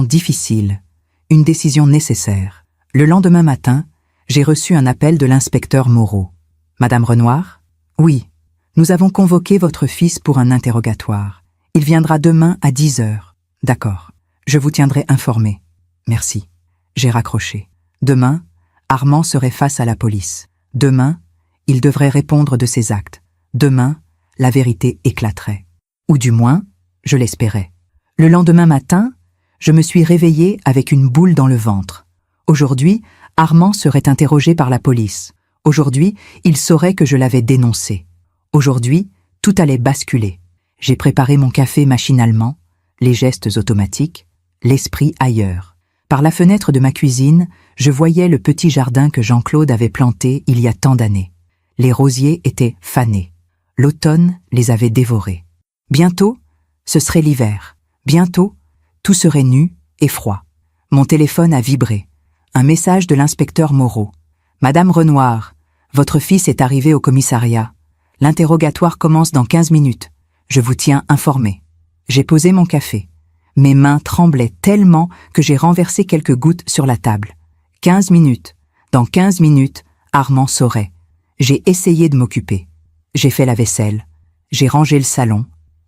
difficile, une décision nécessaire. Le lendemain matin, j'ai reçu un appel de l'inspecteur Moreau. « Madame Renoir ? Oui, nous avons convoqué votre fils pour un interrogatoire. Il viendra demain à 10 heures. D'accord, je vous tiendrai informé. Merci. » J'ai raccroché. Demain, Armand serait face à la police. Demain, il devrait répondre de ses actes. Demain, la vérité éclaterait. Ou du moins, je l'espérais. Le lendemain matin, je me suis réveillée avec une boule dans le ventre. Aujourd'hui, Armand serait interrogé par la police. Aujourd'hui, il saurait que je l'avais dénoncé. Aujourd'hui, tout allait basculer. J'ai préparé mon café machinalement, les gestes automatiques, l'esprit ailleurs. Par la fenêtre de ma cuisine, je voyais le petit jardin que Jean-Claude avait planté il y a tant d'années. Les rosiers étaient fanés. L'automne les avait dévorés. Bientôt, ce serait l'hiver. Bientôt, tout serait nu et froid. Mon téléphone a vibré. Un message de l'inspecteur Moreau. « Madame Renoir, votre fils est arrivé au commissariat. L'interrogatoire commence dans 15 minutes. Je vous tiens informé. » J'ai posé mon café. Mes mains tremblaient tellement que j'ai renversé quelques gouttes sur la table. 15 minutes. Dans 15 minutes, Armand saurait. J'ai essayé de m'occuper. J'ai fait la vaisselle. J'ai rangé le salon.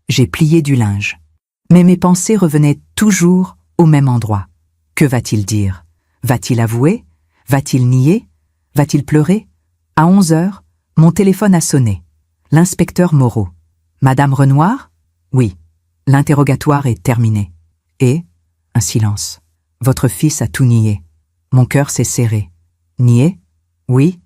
J'ai plié du linge. Mais mes pensées revenaient toujours au même endroit. Que va-t-il dire? Va-t-il avouer? Va-t-il nier? Va-t-il pleurer? À 11 heures, mon téléphone a sonné. L'inspecteur Moreau. « Madame Renoir? Oui. L'interrogatoire est terminé. » Et un silence. Votre fils a tout nié. Mon cœur s'est serré. Nié? Oui.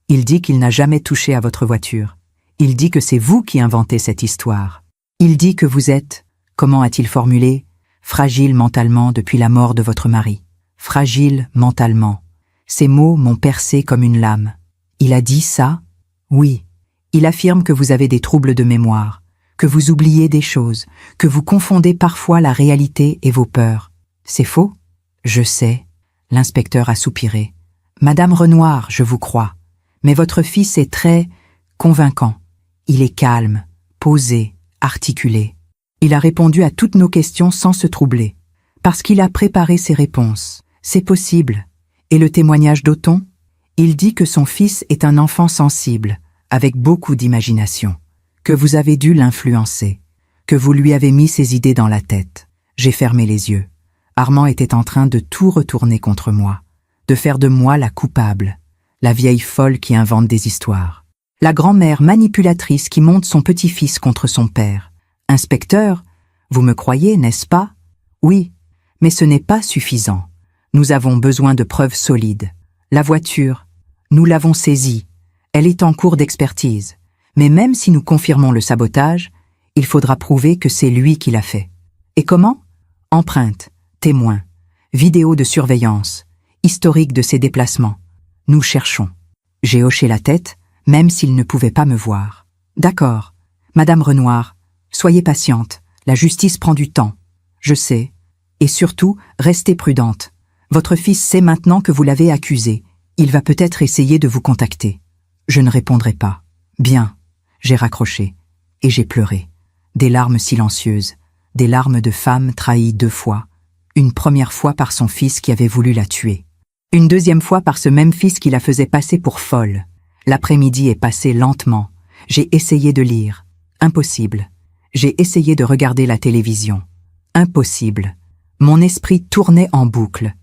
Il dit qu'il n'a jamais touché à votre voiture. Il dit que c'est vous qui inventez cette histoire. Il dit que vous êtes, comment a-t-il formulé, fragile mentalement depuis la mort de votre mari. Fragile mentalement. Ces mots m'ont percé comme une lame. Il a dit ça? Oui. Il affirme que vous avez des troubles de mémoire, que vous oubliez des choses, que vous confondez parfois la réalité et vos peurs. C'est faux? Je sais. L'inspecteur a soupiré. Madame Renoir, je vous crois. Mais votre fils est très convaincant. Il est calme, posé, articulé. Il a répondu à toutes nos questions sans se troubler. Parce qu'il a préparé ses réponses. C'est possible. Et le témoignage d'Othon? Il dit que son fils est un enfant sensible, avec beaucoup d'imagination, que vous avez dû l'influencer, que vous lui avez mis ses idées dans la tête. J'ai fermé les yeux. Armand était en train de tout retourner contre moi, de faire de moi la coupable, la vieille folle qui invente des histoires, la grand-mère manipulatrice qui monte son petit-fils contre son père. Inspecteur, vous me croyez, n'est-ce pas? Oui, mais ce n'est pas suffisant. Nous avons besoin de preuves solides. La voiture, nous l'avons saisie. Elle est en cours d'expertise. Mais même si nous confirmons le sabotage, il faudra prouver que c'est lui qui l'a fait. Et comment? Empreintes, témoins, vidéos de surveillance, historique de ses déplacements. Nous cherchons. J'ai hoché la tête, même s'il ne pouvait pas me voir. D'accord. Madame Renoir, soyez patiente. La justice prend du temps. Je sais. Et surtout, restez prudente. Votre fils sait maintenant que vous l'avez accusé. Il va peut-être essayer de vous contacter. Je ne répondrai pas. Bien. J'ai raccroché. Et j'ai pleuré. Des larmes silencieuses. Des larmes de femme trahie 2 fois. Une première fois par son fils qui avait voulu la tuer. Une deuxième fois par ce même fils qui la faisait passer pour folle. L'après-midi est passé lentement. J'ai essayé de lire. Impossible. J'ai essayé de regarder la télévision. Impossible. Mon esprit tournait en boucle.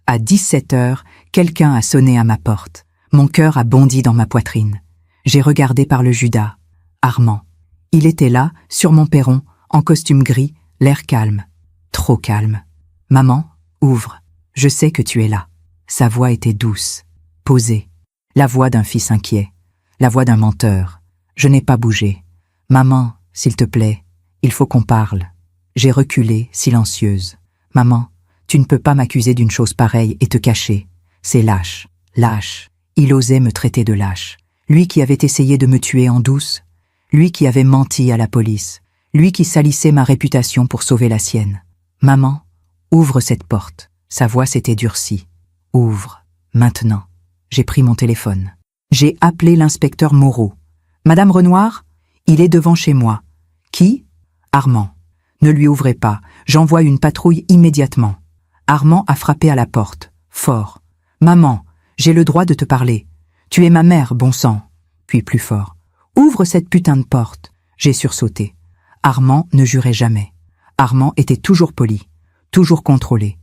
À 17 heures, quelqu'un a sonné à ma porte. Mon cœur a bondi dans ma poitrine. J'ai regardé par le Judas. Armand. Il était là, sur mon perron, en costume gris, l'air calme. Trop calme. Maman, ouvre. Je sais que tu es là. Sa voix était douce, posée. La voix d'un fils inquiet. La voix d'un menteur. Je n'ai pas bougé. Maman, s'il te plaît, il faut qu'on parle. J'ai reculé, silencieuse. Maman, tu ne peux pas m'accuser d'une chose pareille et te cacher. C'est lâche, lâche. Il osait me traiter de lâche. Lui qui avait essayé de me tuer en douce. Lui qui avait menti à la police. Lui qui salissait ma réputation pour sauver la sienne. Maman, ouvre cette porte. Sa voix s'était durcie. Ouvre, maintenant. J'ai pris mon téléphone. J'ai appelé l'inspecteur Moreau. Madame Renoir, il est devant chez moi. Qui? Armand. Ne lui ouvrez pas, j'envoie une patrouille immédiatement. Armand a frappé à la porte, fort. Maman, j'ai le droit de te parler. Tu es ma mère, bon sang. Puis plus fort. Ouvre cette putain de porte. J'ai sursauté. Armand ne jurait jamais. Armand était toujours poli, toujours contrôlé.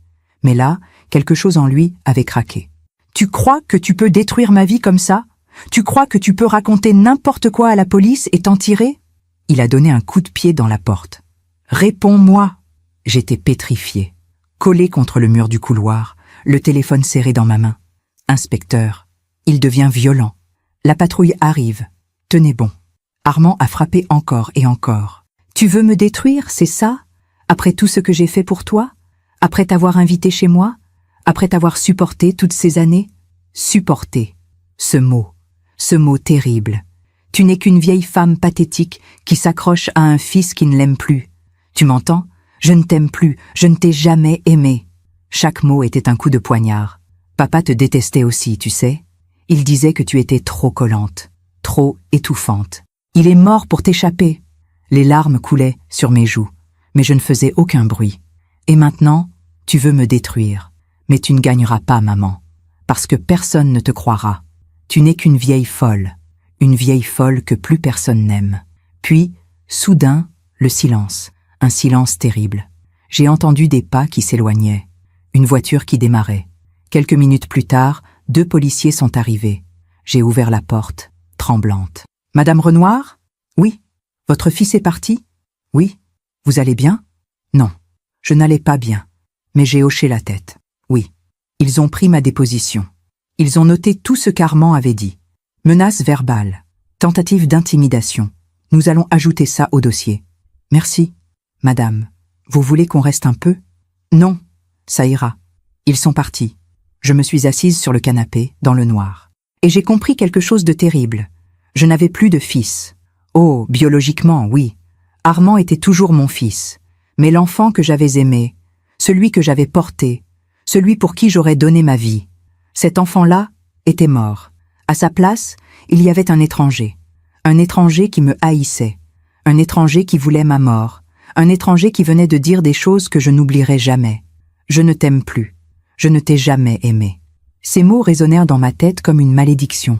Mais là, quelque chose en lui avait craqué. Tu crois que tu peux détruire ma vie comme ça? Tu crois que tu peux raconter n'importe quoi à la police et t'en tirer? Il a donné un coup de pied dans la porte. Réponds-moi! J'étais pétrifié, collé contre le mur du couloir, le téléphone serré dans ma main. Inspecteur, il devient violent. La patrouille arrive. Tenez bon. Armand a frappé encore et encore. Tu veux me détruire, c'est ça? Après tout ce que j'ai fait pour toi? Après t'avoir invité chez moi? Après t'avoir supporté toutes ces années? Supporter. Ce mot terrible. Tu n'es qu'une vieille femme pathétique qui s'accroche à un fils qui ne l'aime plus. Tu m'entends? Je ne t'aime plus, je ne t'ai jamais aimé. Chaque mot était un coup de poignard. Papa te détestait aussi, tu sais. Il disait que tu étais trop collante, trop étouffante. Il est mort pour t'échapper. Les larmes coulaient sur mes joues, mais je ne faisais aucun bruit. Et maintenant, tu veux me détruire. Mais tu ne gagneras pas, maman, parce que personne ne te croira. Tu n'es qu'une vieille folle que plus personne n'aime. Puis, soudain, le silence, un silence terrible. J'ai entendu des pas qui s'éloignaient, une voiture qui démarrait. Quelques minutes plus tard, 2 policiers sont arrivés. J'ai ouvert la porte, tremblante. « Madame Renoir? Oui. Votre fils est parti? Oui. Vous allez bien? Non. Je n'allais pas bien. Mais j'ai hoché la tête. Oui. Ils ont pris ma déposition. Ils ont noté tout ce qu'Armand avait dit. Menace verbale, tentative d'intimidation. Nous allons ajouter ça au dossier. Merci. Madame, vous voulez qu'on reste un peu? Non, ça ira. Ils sont partis. Je me suis assise sur le canapé, dans le noir. Et j'ai compris quelque chose de terrible. Je n'avais plus de fils. Oh, biologiquement, oui. Armand était toujours mon fils. Mais l'enfant que j'avais aimé, celui que j'avais porté, celui pour qui j'aurais donné ma vie, cet enfant-là était mort. À sa place, il y avait un étranger qui me haïssait, un étranger qui voulait ma mort, un étranger qui venait de dire des choses que je n'oublierai jamais. Je ne t'aime plus, je ne t'ai jamais aimé. Ces mots résonnèrent dans ma tête comme une malédiction.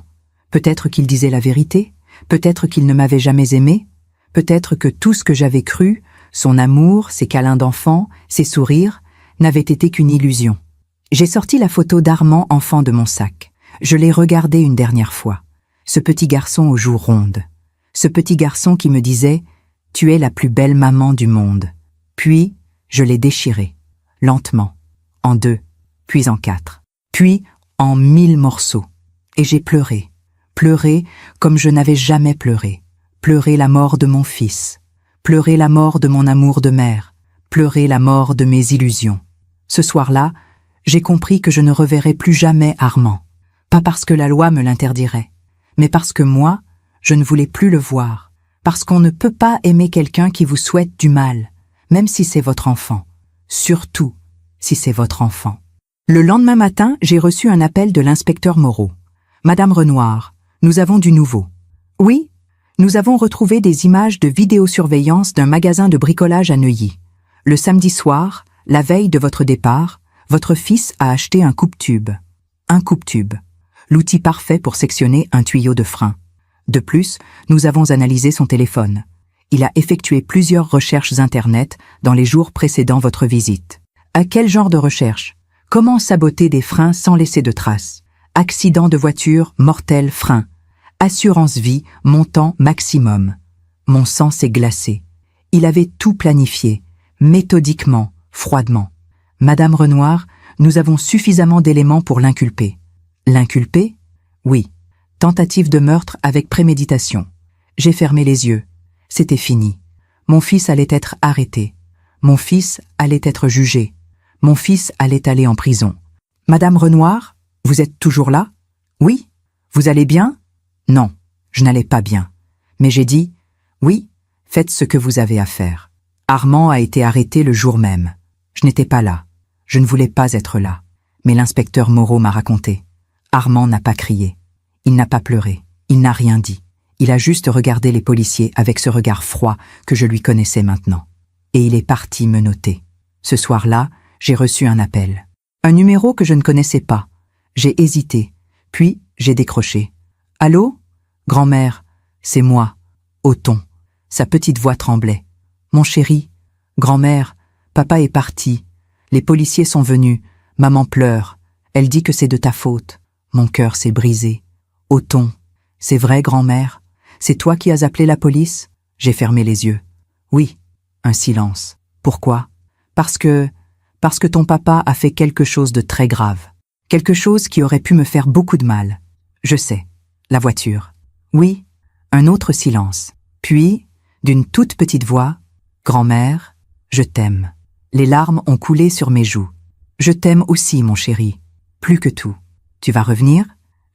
Peut-être qu'il disait la vérité, peut-être qu'il ne m'avait jamais aimé, peut-être que tout ce que j'avais cru, son amour, ses câlins d'enfant, ses sourires, n'avait été qu'une illusion. J'ai sorti la photo d'Armand enfant de mon sac. Je l'ai regardé une dernière fois. Ce petit garçon aux joues rondes. Ce petit garçon qui me disait « Tu es la plus belle maman du monde ». Puis, je l'ai déchiré, lentement, en 2, puis en 4, puis en 1000 morceaux. Et j'ai pleuré, pleuré comme je n'avais jamais pleuré. Pleuré la mort de mon fils, pleuré la mort de mon amour de mère, pleuré la mort de mes illusions. Ce soir-là, j'ai compris que je ne reverrai plus jamais Armand. Pas parce que la loi me l'interdirait, mais parce que moi, je ne voulais plus le voir. Parce qu'on ne peut pas aimer quelqu'un qui vous souhaite du mal, même si c'est votre enfant. Surtout si c'est votre enfant. Le lendemain matin, j'ai reçu un appel de l'inspecteur Moreau. « Madame Renoir, nous avons du nouveau. » « Oui, nous avons retrouvé des images de vidéosurveillance d'un magasin de bricolage à Neuilly. Le samedi soir, la veille de votre départ, votre fils a acheté un coupe-tube. Un coupe-tube. L'outil parfait pour sectionner un tuyau de frein. De plus, nous avons analysé son téléphone. Il a effectué plusieurs recherches Internet dans les jours précédant votre visite. À quel genre de recherche? Comment saboter des freins sans laisser de traces? Accident de voiture, mortel, frein. Assurance vie, montant maximum. Mon sang s'est glacé. Il avait tout planifié, méthodiquement, froidement. Madame Renoir, Nous avons suffisamment d'éléments pour l'inculper. L'inculper? Oui. Tentative de meurtre avec préméditation. J'ai fermé les yeux. C'était fini. Mon fils allait être arrêté. Mon fils allait être jugé. Mon fils allait aller en prison. Madame Renoir, vous êtes toujours là? Oui. Vous allez bien? Non, je n'allais pas bien. Mais j'ai dit, oui, faites ce que vous avez à faire. Armand a été arrêté le jour même. Je n'étais pas là. Je ne voulais pas être là. Mais l'inspecteur Moreau m'a raconté. Armand n'a pas crié. Il n'a pas pleuré. Il n'a rien dit. Il a juste regardé les policiers avec ce regard froid que je lui connaissais maintenant. Et il est parti me noter. Ce soir-là, j'ai reçu un appel. Un numéro que je ne connaissais pas. J'ai hésité. Puis, j'ai décroché. « Allô? Grand-mère, c'est moi. Othon. » Sa petite voix tremblait. « Mon chéri, grand-mère, papa est parti. Les policiers sont venus. Maman pleure. Elle dit que c'est de ta faute. Mon cœur s'est brisé. Othon, c'est vrai, grand-mère? C'est toi qui as appelé la police? » J'ai fermé les yeux. Oui, un silence. Pourquoi? Parce que ton papa a fait quelque chose de très grave. Quelque chose qui aurait pu me faire beaucoup de mal. Je sais. La voiture. Oui, un autre silence. Puis, d'une toute petite voix, « Grand-mère, je t'aime. » Les larmes ont coulé sur mes joues. « Je t'aime aussi, mon chéri. Plus que tout. Tu vas revenir?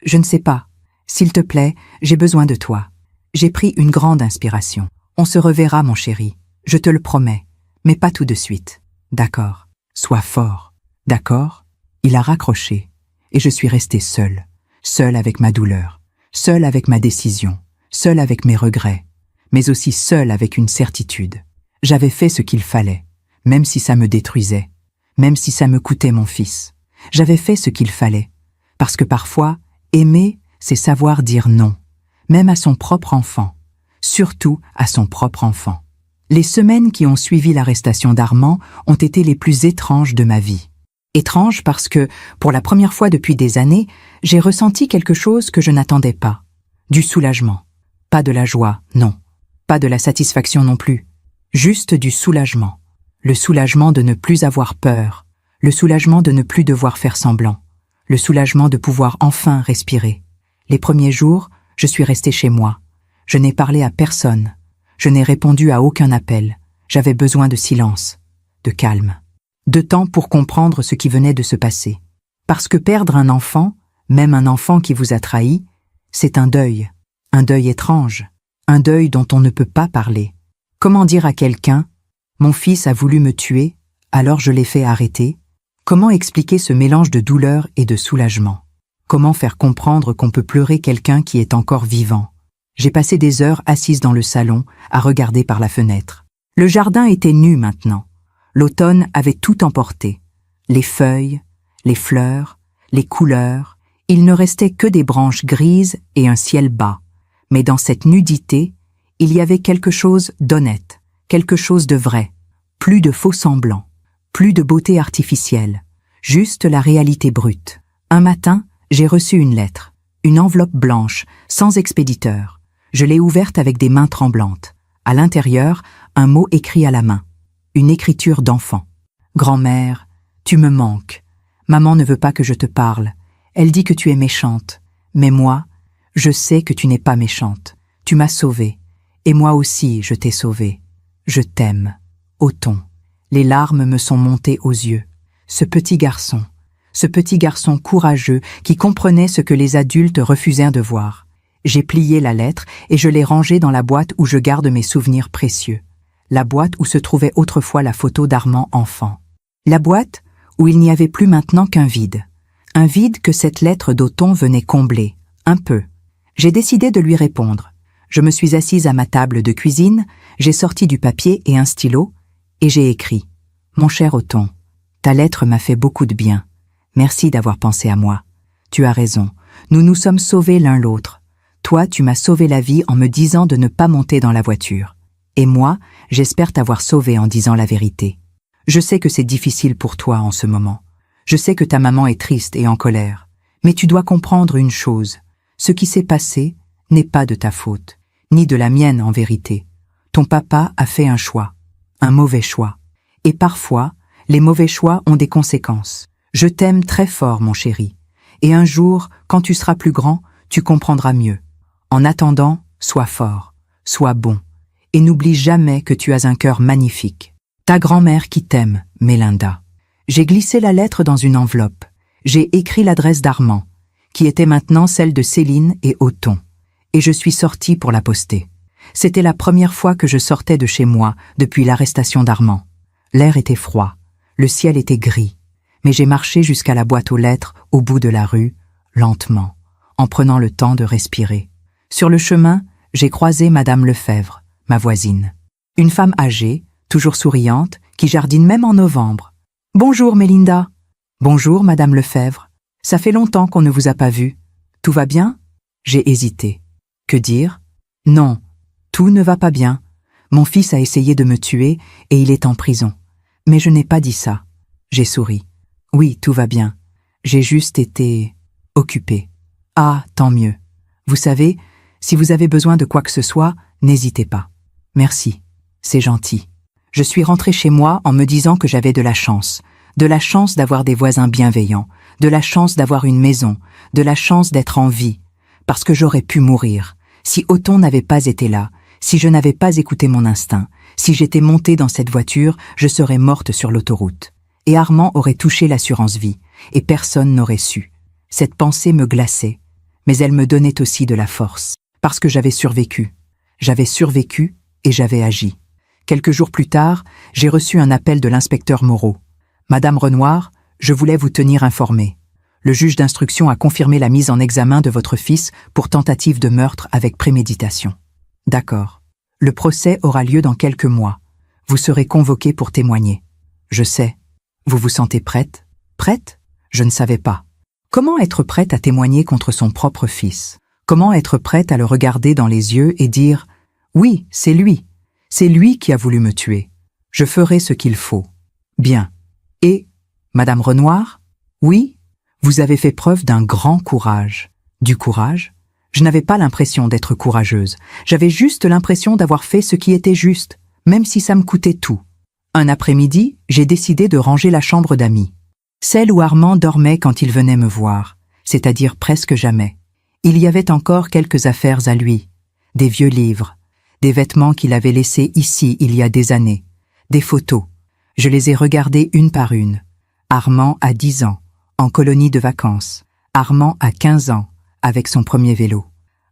Je ne sais pas. S'il te plaît, j'ai besoin de toi. » J'ai pris une grande inspiration. On se reverra, mon chéri. Je te le promets. Mais pas tout de suite. D'accord. Sois fort. D'accord? Il a raccroché. Et je suis restée seule. Seule avec ma douleur. Seule avec ma décision. Seule avec mes regrets. Mais aussi seule avec une certitude. J'avais fait ce qu'il fallait. Même si ça me détruisait. Même si ça me coûtait mon fils. J'avais fait ce qu'il fallait. Parce que parfois, aimer, c'est savoir dire non. Même à son propre enfant, surtout à son propre enfant. Les semaines qui ont suivi l'arrestation d'Armand ont été les plus étranges de ma vie. Étranges parce que, pour la première fois depuis des années, j'ai ressenti quelque chose que je n'attendais pas. Du soulagement. Pas de la joie, non. Pas de la satisfaction non plus. Juste du soulagement. Le soulagement de ne plus avoir peur. Le soulagement de ne plus devoir faire semblant. Le soulagement de pouvoir enfin respirer. Les premiers jours, je suis restée chez moi. Je n'ai parlé à personne. Je n'ai répondu à aucun appel. J'avais besoin de silence, de calme, de temps pour comprendre ce qui venait de se passer. Parce que perdre un enfant, même un enfant qui vous a trahi, c'est un deuil étrange, un deuil dont on ne peut pas parler. Comment dire à quelqu'un « Mon fils a voulu me tuer, alors je l'ai fait arrêter » Comment expliquer ce mélange de douleur et de soulagement? Comment faire comprendre qu'on peut pleurer quelqu'un qui est encore vivant? J'ai passé des heures assise dans le salon, à regarder par la fenêtre. Le jardin était nu maintenant. L'automne avait tout emporté. Les feuilles, les fleurs, les couleurs. Il ne restait que des branches grises et un ciel bas. Mais dans cette nudité, il y avait quelque chose d'honnête, quelque chose de vrai. Plus de faux semblants, plus de beauté artificielle, juste la réalité brute. Un matin, j'ai reçu une lettre, une enveloppe blanche, sans expéditeur. Je l'ai ouverte avec des mains tremblantes. À l'intérieur, un mot écrit à la main. Une écriture d'enfant. « Grand-mère, tu me manques. Maman ne veut pas que je te parle. Elle dit que tu es méchante. Mais moi, je sais que tu n'es pas méchante. Tu m'as sauvée. Et moi aussi, je t'ai sauvée. Je t'aime. Othon. » Les larmes me sont montées aux yeux. Ce petit garçon courageux qui comprenait ce que les adultes refusèrent de voir. J'ai plié la lettre et je l'ai rangée dans la boîte où je garde mes souvenirs précieux. La boîte où se trouvait autrefois la photo d'Armand enfant. La boîte où il n'y avait plus maintenant qu'un vide. Un vide que cette lettre d'Othon venait combler, un peu. J'ai décidé de lui répondre. Je me suis assise à ma table de cuisine, j'ai sorti du papier et un stylo, et j'ai écrit « Mon cher Othon, ta lettre m'a fait beaucoup de bien. Merci d'avoir pensé à moi. Tu as raison, nous nous sommes sauvés l'un l'autre. Toi, tu m'as sauvé la vie en me disant de ne pas monter dans la voiture. Et moi, j'espère t'avoir sauvé en disant la vérité. Je sais que c'est difficile pour toi en ce moment. Je sais que ta maman est triste et en colère. Mais tu dois comprendre une chose. Ce qui s'est passé n'est pas de ta faute, ni de la mienne en vérité. Ton papa a fait un choix, un mauvais choix. Et parfois, les mauvais choix ont des conséquences. Je t'aime très fort, mon chéri. Et un jour, quand tu seras plus grand, tu comprendras mieux. En attendant, sois fort, sois bon, et n'oublie jamais que tu as un cœur magnifique. Ta grand-mère qui t'aime, Mélinda. J'ai glissé la lettre dans une enveloppe. J'ai écrit l'adresse d'Armand, qui était maintenant celle de Céline et Othon, et je suis sortie pour la poster. C'était la première fois que je sortais de chez moi depuis l'arrestation d'Armand. L'air était froid, le ciel était gris, mais j'ai marché jusqu'à la boîte aux lettres au bout de la rue, lentement, en prenant le temps de respirer. Sur le chemin, j'ai croisé Madame Lefebvre, ma voisine. Une femme âgée, toujours souriante, qui jardine même en novembre. « Bonjour, Mélinda. »« Bonjour, Madame Lefebvre. Ça fait longtemps qu'on ne vous a pas vue. Tout va bien ?» J'ai hésité. Que dire? Non, tout ne va pas bien. Mon fils a essayé de me tuer et il est en prison. Mais je n'ai pas dit ça. J'ai souri. Oui, tout va bien. J'ai juste été occupée. Ah, tant mieux. Vous savez, si vous avez besoin de quoi que ce soit, n'hésitez pas. Merci, c'est gentil. Je suis rentrée chez moi en me disant que j'avais de la chance d'avoir des voisins bienveillants, de la chance d'avoir une maison, de la chance d'être en vie, parce que j'aurais pu mourir. Si Othon n'avait pas été là, si je n'avais pas écouté mon instinct, si j'étais montée dans cette voiture, je serais morte sur l'autoroute. Et Armand aurait touché l'assurance vie, et personne n'aurait su. Cette pensée me glaçait, mais elle me donnait aussi de la force, parce que j'avais survécu. J'avais survécu et j'avais agi. Quelques jours plus tard, j'ai reçu un appel de l'inspecteur Moreau. « Madame Renoir, je voulais vous tenir informée. Le juge d'instruction a confirmé la mise en examen de votre fils pour tentative de meurtre avec préméditation. » D'accord. Le procès aura lieu dans quelques mois. Vous serez convoqué pour témoigner. Je sais. Vous vous sentez prête? Prête? Je ne savais pas. Comment être prête à témoigner contre son propre fils? Comment être prête à le regarder dans les yeux et dire « Oui, c'est lui. C'est lui qui a voulu me tuer. Je ferai ce qu'il faut. » Bien. Et, Madame Renoir? Oui, vous avez fait preuve d'un grand courage. Du courage? Je n'avais pas l'impression d'être courageuse. J'avais juste l'impression d'avoir fait ce qui était juste, même si ça me coûtait tout. Un après-midi, j'ai décidé de ranger la chambre d'amis. Celle où Armand dormait quand il venait me voir, c'est-à-dire presque jamais. Il y avait encore quelques affaires à lui, des vieux livres, des vêtements qu'il avait laissés ici il y a des années, des photos. Je les ai regardées une par une. Armand a 10 ans, en colonie de vacances. Armand a 15 ans, avec son premier vélo.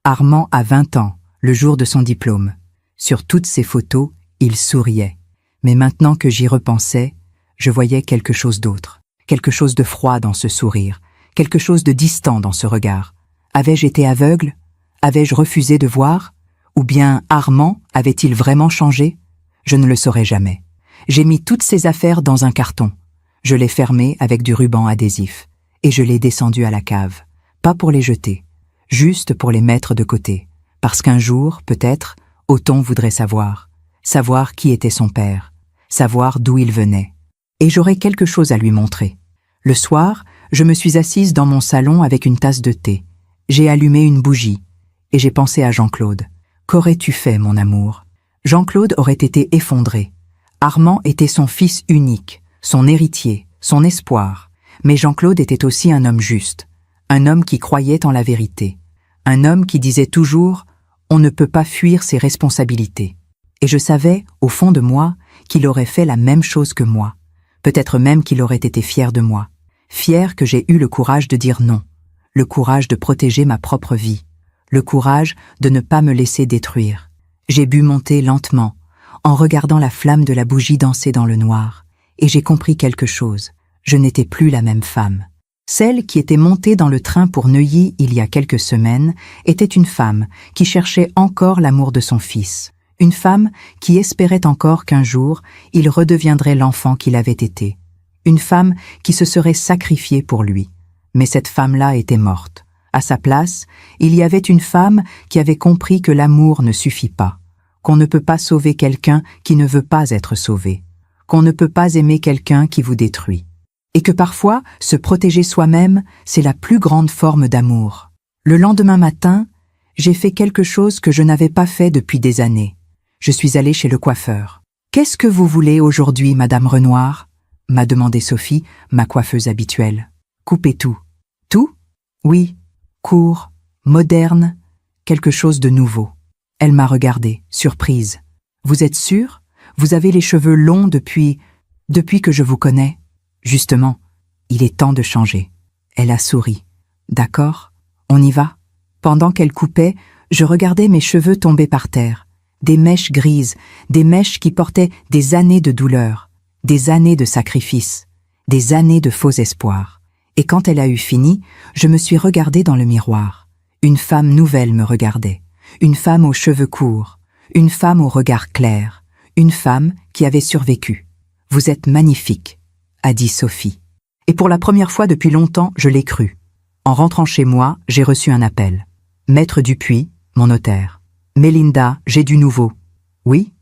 Armand a 20 ans, le jour de son diplôme. Sur toutes ces photos, il souriait. Mais maintenant que j'y repensais, je voyais quelque chose d'autre, quelque chose de froid dans ce sourire, quelque chose de distant dans ce regard. Avais-je été aveugle? Avais-je refusé de voir? Ou bien Armand avait-il vraiment changé? Je ne le saurais jamais. J'ai mis toutes ces affaires dans un carton. Je l'ai fermé avec du ruban adhésif et je l'ai descendu à la cave. Pas pour les jeter, juste pour les mettre de côté. Parce qu'un jour, peut-être, Othon voudrait savoir qui était son père, savoir d'où il venait. Et j'aurais quelque chose à lui montrer. Le soir, je me suis assise dans mon salon avec une tasse de thé. J'ai allumé une bougie et j'ai pensé à Jean-Claude. Qu'aurais-tu fait, mon amour? Jean-Claude aurait été effondré. Armand était son fils unique, son héritier, son espoir. Mais Jean-Claude était aussi un homme juste, un homme qui croyait en la vérité, un homme qui disait toujours « on ne peut pas fuir ses responsabilités ». Et je savais, au fond de moi, qu'il aurait fait la même chose que moi. Peut-être même qu'il aurait été fier de moi. Fier que j'ai eu le courage de dire non, le courage de protéger ma propre vie, le courage de ne pas me laisser détruire. J'ai bu mon thé lentement, en regardant la flamme de la bougie danser dans le noir, et j'ai compris quelque chose. Je n'étais plus la même femme. Celle qui était montée dans le train pour Neuilly il y a quelques semaines était une femme qui cherchait encore l'amour de son fils. Une femme qui espérait encore qu'un jour, il redeviendrait l'enfant qu'il avait été. Une femme qui se serait sacrifiée pour lui. Mais cette femme-là était morte. À sa place, il y avait une femme qui avait compris que l'amour ne suffit pas, qu'on ne peut pas sauver quelqu'un qui ne veut pas être sauvé, qu'on ne peut pas aimer quelqu'un qui vous détruit. Et que parfois, se protéger soi-même, c'est la plus grande forme d'amour. Le lendemain matin, j'ai fait quelque chose que je n'avais pas fait depuis des années. Je suis allée chez le coiffeur. « Qu'est-ce que vous voulez aujourd'hui, Madame Renoir ?» m'a demandé Sophie, ma coiffeuse habituelle. Coupez tout. Tout? Oui. Court, moderne, quelque chose de nouveau. Elle m'a regardée, surprise. Vous êtes sûre? Vous avez les cheveux longs depuis que je vous connais. Justement, il est temps de changer. Elle a souri. D'accord, on y va? Pendant qu'elle coupait, je regardais mes cheveux tomber par terre. Des mèches grises, des mèches qui portaient des années de douleur, des années de sacrifice, des années de faux espoirs. Et quand elle a eu fini, je me suis regardée dans le miroir. Une femme nouvelle me regardait. Une femme aux cheveux courts, une femme au regard clair, une femme qui avait survécu. « Vous êtes magnifique », a dit Sophie. Et pour la première fois depuis longtemps, je l'ai cru. En rentrant chez moi, j'ai reçu un appel. Maître Dupuis, mon notaire. Mélinda, j'ai du nouveau. Oui,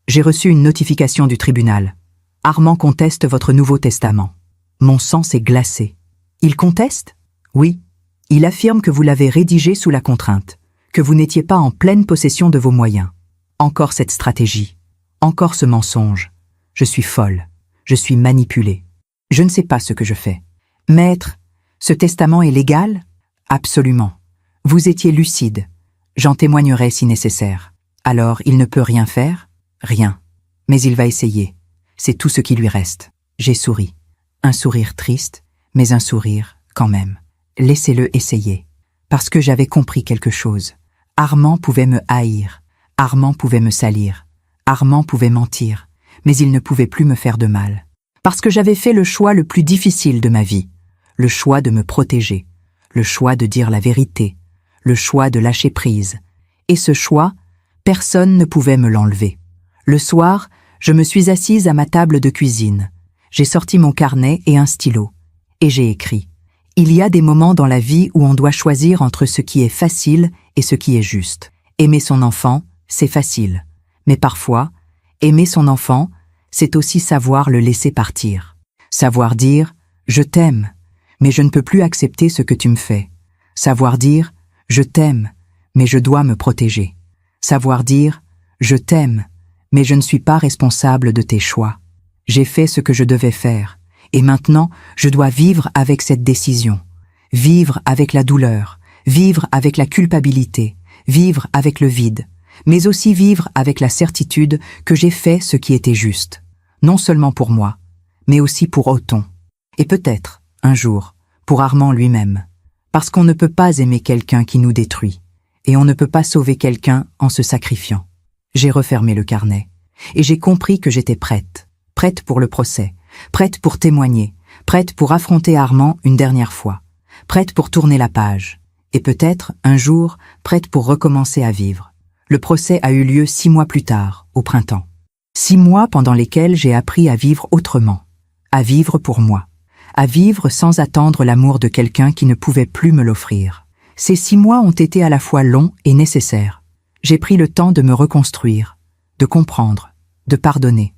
j'ai reçu une notification du tribunal. Armand conteste votre Nouveau Testament. Mon sang s'est glacé. Il conteste? Oui. Il affirme que vous l'avez rédigé sous la contrainte, que vous n'étiez pas en pleine possession de vos moyens. Encore cette stratégie. Encore ce mensonge. Je suis folle. Je suis manipulée. Je ne sais pas ce que je fais. Maître, ce testament est légal? Absolument. Vous étiez lucide. J'en témoignerai si nécessaire. Alors, il ne peut rien faire? Rien. Mais il va essayer. C'est tout ce qui lui reste. J'ai souri. Un sourire triste, mais un sourire quand même. Laissez-le essayer. Parce que j'avais compris quelque chose. Armand pouvait me haïr. Armand pouvait me salir. Armand pouvait mentir. Mais il ne pouvait plus me faire de mal. Parce que j'avais fait le choix le plus difficile de ma vie. Le choix de me protéger. Le choix de dire la vérité. Le choix de lâcher prise. Et ce choix, personne ne pouvait me l'enlever. Le soir, je me suis assise à ma table de cuisine. J'ai sorti mon carnet et un stylo. Et j'ai écrit. Il y a des moments dans la vie où on doit choisir entre ce qui est facile et ce qui est juste. Aimer son enfant, c'est facile. Mais parfois, aimer son enfant, c'est aussi savoir le laisser partir. Savoir dire « je t'aime, mais je ne peux plus accepter ce que tu me fais ». Savoir dire « je t'aime, mais je dois me protéger ». Savoir dire « je t'aime, mais je ne suis pas responsable de tes choix. J'ai fait ce que je devais faire, et maintenant je dois vivre avec cette décision. Vivre avec la douleur, vivre avec la culpabilité, vivre avec le vide, mais aussi vivre avec la certitude que j'ai fait ce qui était juste. Non seulement pour moi, mais aussi pour Othon. Et peut-être, un jour, pour Armand lui-même. Parce qu'on ne peut pas aimer quelqu'un qui nous détruit, et on ne peut pas sauver quelqu'un en se sacrifiant. J'ai refermé le carnet, et j'ai compris que j'étais prête. Prête pour le procès, prête pour témoigner, prête pour affronter Armand une dernière fois, prête pour tourner la page, et peut-être, un jour, prête pour recommencer à vivre. Le procès a eu lieu 6 mois plus tard, au printemps. 6 mois pendant lesquels j'ai appris à vivre autrement, à vivre pour moi, à vivre sans attendre l'amour de quelqu'un qui ne pouvait plus me l'offrir. Ces 6 mois ont été à la fois longs et nécessaires. J'ai pris le temps de me reconstruire, de comprendre, de pardonner.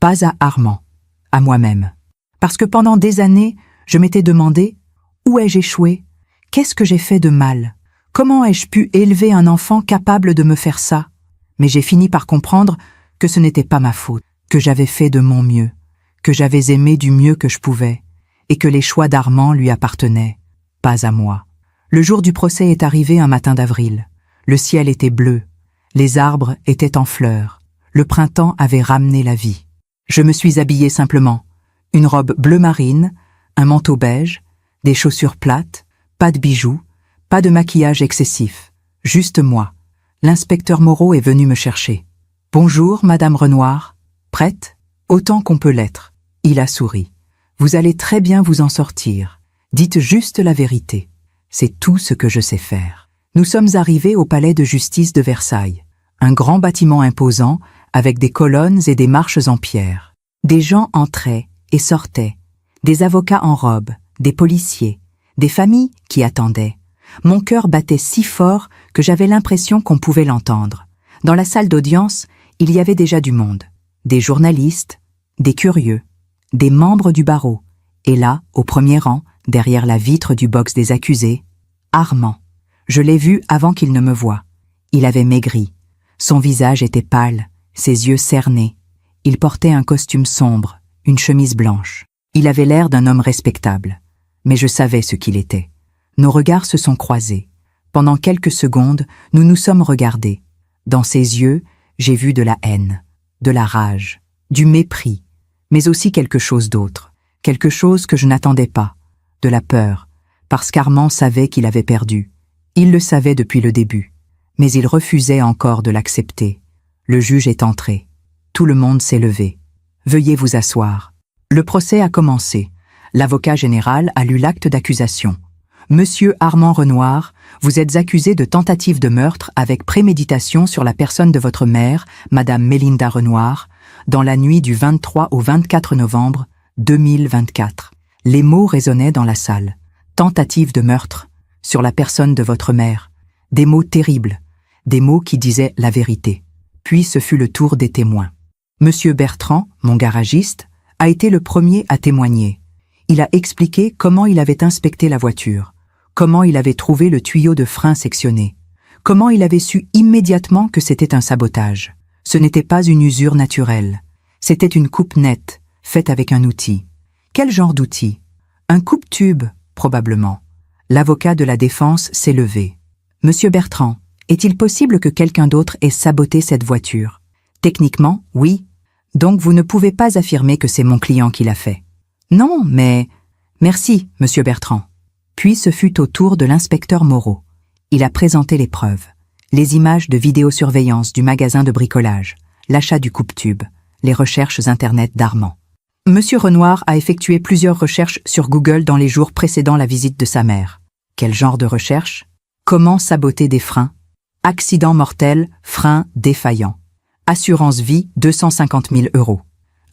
Pas à Armand, à moi-même. Parce que pendant des années, je m'étais demandé « Où ai-je échoué? Qu'est-ce que j'ai fait de mal? Comment ai-je pu élever un enfant capable de me faire ça ?» Mais j'ai fini par comprendre que ce n'était pas ma faute, que j'avais fait de mon mieux, que j'avais aimé du mieux que je pouvais, et que les choix d'Armand lui appartenaient, pas à moi. Le jour du procès est arrivé un matin d'avril. Le ciel était bleu, les arbres étaient en fleurs, le printemps avait ramené la vie. Je me suis habillée simplement, une robe bleu marine, un manteau beige, des chaussures plates, pas de bijoux, pas de maquillage excessif, juste moi. L'inspecteur Moreau est venu me chercher. « Bonjour, Madame Renoir. Prête? Autant qu'on peut l'être. » Il a souri. « Vous allez très bien vous en sortir. Dites juste la vérité. C'est tout ce que je sais faire. » Nous sommes arrivés au palais de justice de Versailles, un grand bâtiment imposant avec des colonnes et des marches en pierre. Des gens entraient et sortaient, des avocats en robe, des policiers, des familles qui attendaient. Mon cœur battait si fort que j'avais l'impression qu'on pouvait l'entendre. Dans la salle d'audience, il y avait déjà du monde. Des journalistes, des curieux, des membres du barreau. Et là, au premier rang, derrière la vitre du box des accusés, Armand. Je l'ai vu avant qu'il ne me voie. Il avait maigri. Son visage était pâle, ses yeux cernés. Il portait un costume sombre, une chemise blanche. Il avait l'air d'un homme respectable, mais je savais ce qu'il était. Nos regards se sont croisés. Pendant quelques secondes, nous nous sommes regardés. Dans ses yeux, j'ai vu de la haine, de la rage, du mépris, mais aussi quelque chose d'autre, quelque chose que je n'attendais pas, de la peur, parce qu'Armand savait qu'il avait perdu. Il le savait depuis le début, mais il refusait encore de l'accepter. Le juge est entré. Tout le monde s'est levé. Veuillez vous asseoir. Le procès a commencé. L'avocat général a lu l'acte d'accusation. Monsieur Armand Renoir, vous êtes accusé de tentative de meurtre avec préméditation sur la personne de votre mère, Madame Mélinda Renoir, dans la nuit du 23 au 24 novembre 2024. Les mots résonnaient dans la salle. Tentative de meurtre sur la personne de votre mère. Des mots terribles, des mots qui disaient la vérité. Puis ce fut le tour des témoins. Monsieur Bertrand, mon garagiste, a été le premier à témoigner. Il a expliqué comment il avait inspecté la voiture, comment il avait trouvé le tuyau de frein sectionné, comment il avait su immédiatement que c'était un sabotage. Ce n'était pas une usure naturelle, c'était une coupe nette, faite avec un outil. Quel genre d'outil? Un coupe-tube, probablement. L'avocat de la défense s'est levé. Monsieur Bertrand, est-il possible que quelqu'un d'autre ait saboté cette voiture? Techniquement, oui. Donc vous ne pouvez pas affirmer que c'est mon client qui l'a fait. Non, mais... Merci, monsieur Bertrand. Puis ce fut au tour de l'inspecteur Moreau. Il a présenté les preuves. Les images de vidéosurveillance du magasin de bricolage, l'achat du coupe-tube, les recherches Internet d'Armand. Monsieur Renoir a effectué plusieurs recherches sur Google dans les jours précédant la visite de sa mère. Quel genre de recherche? Comment saboter des freins? Accident mortel, frein défaillant. Assurance vie, 250 000 €.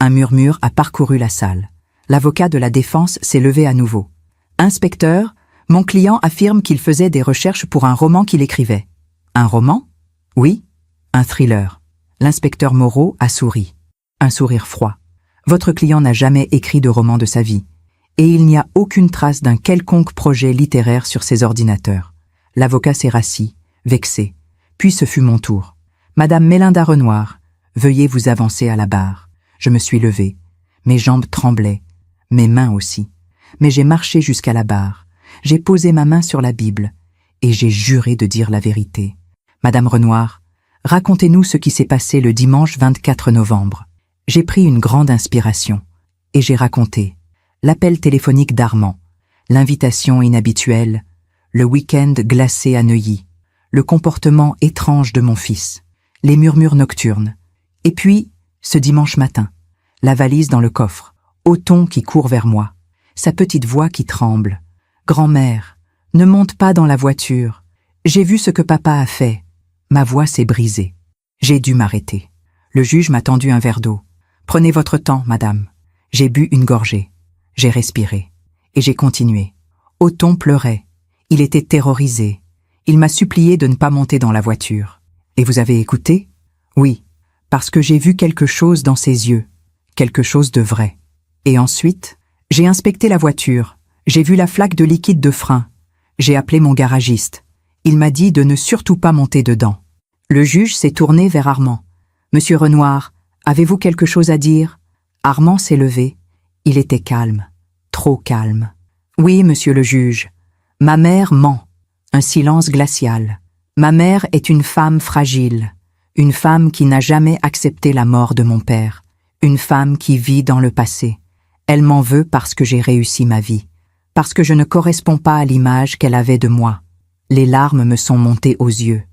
Un murmure a parcouru la salle. L'avocat de la défense s'est levé à nouveau. Inspecteur, mon client affirme qu'il faisait des recherches pour un roman qu'il écrivait. Un roman? Oui, un thriller. L'inspecteur Moreau a souri. Un sourire froid. Votre client n'a jamais écrit de roman de sa vie. Et il n'y a aucune trace d'un quelconque projet littéraire sur ses ordinateurs. L'avocat s'est rassis, vexé. Puis ce fut mon tour. Madame Mélinda Renoir, veuillez vous avancer à la barre. Je me suis levé. Mes jambes tremblaient. Mes mains aussi. Mais j'ai marché jusqu'à la barre. J'ai posé ma main sur la Bible. Et j'ai juré de dire la vérité. Madame Renoir, racontez-nous ce qui s'est passé le dimanche 24 novembre. J'ai pris une grande inspiration. Et j'ai raconté. L'appel téléphonique d'Armand. L'invitation inhabituelle. Le week-end glacé à Neuilly. Le comportement étrange de mon fils. Les murmures nocturnes. Et puis, ce dimanche matin. La valise dans le coffre. Othon qui court vers moi. Sa petite voix qui tremble. Grand-mère, ne monte pas dans la voiture. J'ai vu ce que papa a fait. Ma voix s'est brisée. J'ai dû m'arrêter. Le juge m'a tendu un verre d'eau. Prenez votre temps, madame. J'ai bu une gorgée. J'ai respiré. Et j'ai continué. Othon pleurait. Il était terrorisé. Il m'a supplié de ne pas monter dans la voiture. Et vous avez écouté? Oui, parce que j'ai vu quelque chose dans ses yeux. Quelque chose de vrai. Et ensuite, j'ai inspecté la voiture. J'ai vu la flaque de liquide de frein. J'ai appelé mon garagiste. Il m'a dit de ne surtout pas monter dedans. Le juge s'est tourné vers Armand. « Monsieur Renoir, avez-vous quelque chose à dire ?» Armand s'est levé. Il était calme. Trop calme. « Oui, monsieur le juge. Ma mère ment. » Un silence glacial. « Ma mère est une femme fragile. Une femme qui n'a jamais accepté la mort de mon père. Une femme qui vit dans le passé. Elle m'en veut parce que j'ai réussi ma vie. Parce que je ne corresponds pas à l'image qu'elle avait de moi. Les larmes me sont montées aux yeux.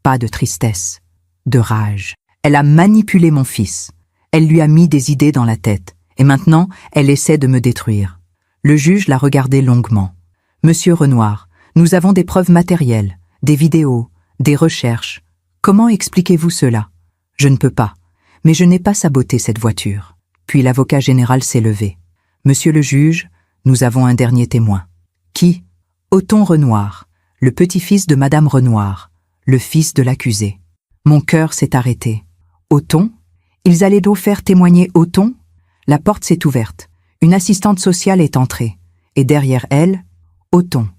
Pas de tristesse, de rage. Elle a manipulé mon fils. Elle lui a mis des idées dans la tête. Et maintenant, elle essaie de me détruire. » Le juge l'a regardé longuement. « Monsieur Renoir, nous avons des preuves matérielles, des vidéos, des recherches. Comment expliquez-vous cela? Je ne peux pas. Mais je n'ai pas saboté cette voiture. » Puis l'avocat général s'est levé. « Monsieur le juge, nous avons un dernier témoin. » Qui? Othon Renoir, le petit-fils de Madame Renoir, le fils de l'accusé. Mon cœur s'est arrêté. Othon? Ils allaient donc faire témoigner Othon? La porte s'est ouverte. Une assistante sociale est entrée. Et derrière elle, Othon.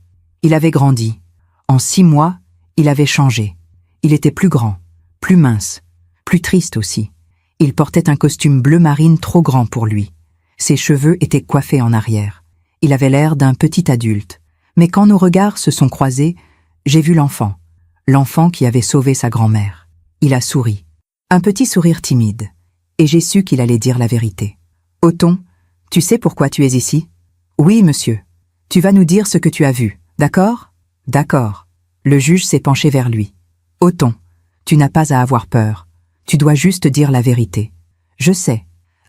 Il avait grandi. En 6 mois, il avait changé. Il était plus grand, plus mince, plus triste aussi. Il portait un costume bleu marine trop grand pour lui. Ses cheveux étaient coiffés en arrière. Il avait l'air d'un petit adulte. Mais quand nos regards se sont croisés, j'ai vu l'enfant. L'enfant qui avait sauvé sa grand-mère. Il a souri. Un petit sourire timide. Et j'ai su qu'il allait dire la vérité. « Othon, tu sais pourquoi tu es ici ?»« Oui, monsieur. Tu vas nous dire ce que tu as vu, d'accord ?»« D'accord. » Le juge s'est penché vers lui. « Othon, tu n'as pas à avoir peur. Tu dois juste dire la vérité. »« Je sais.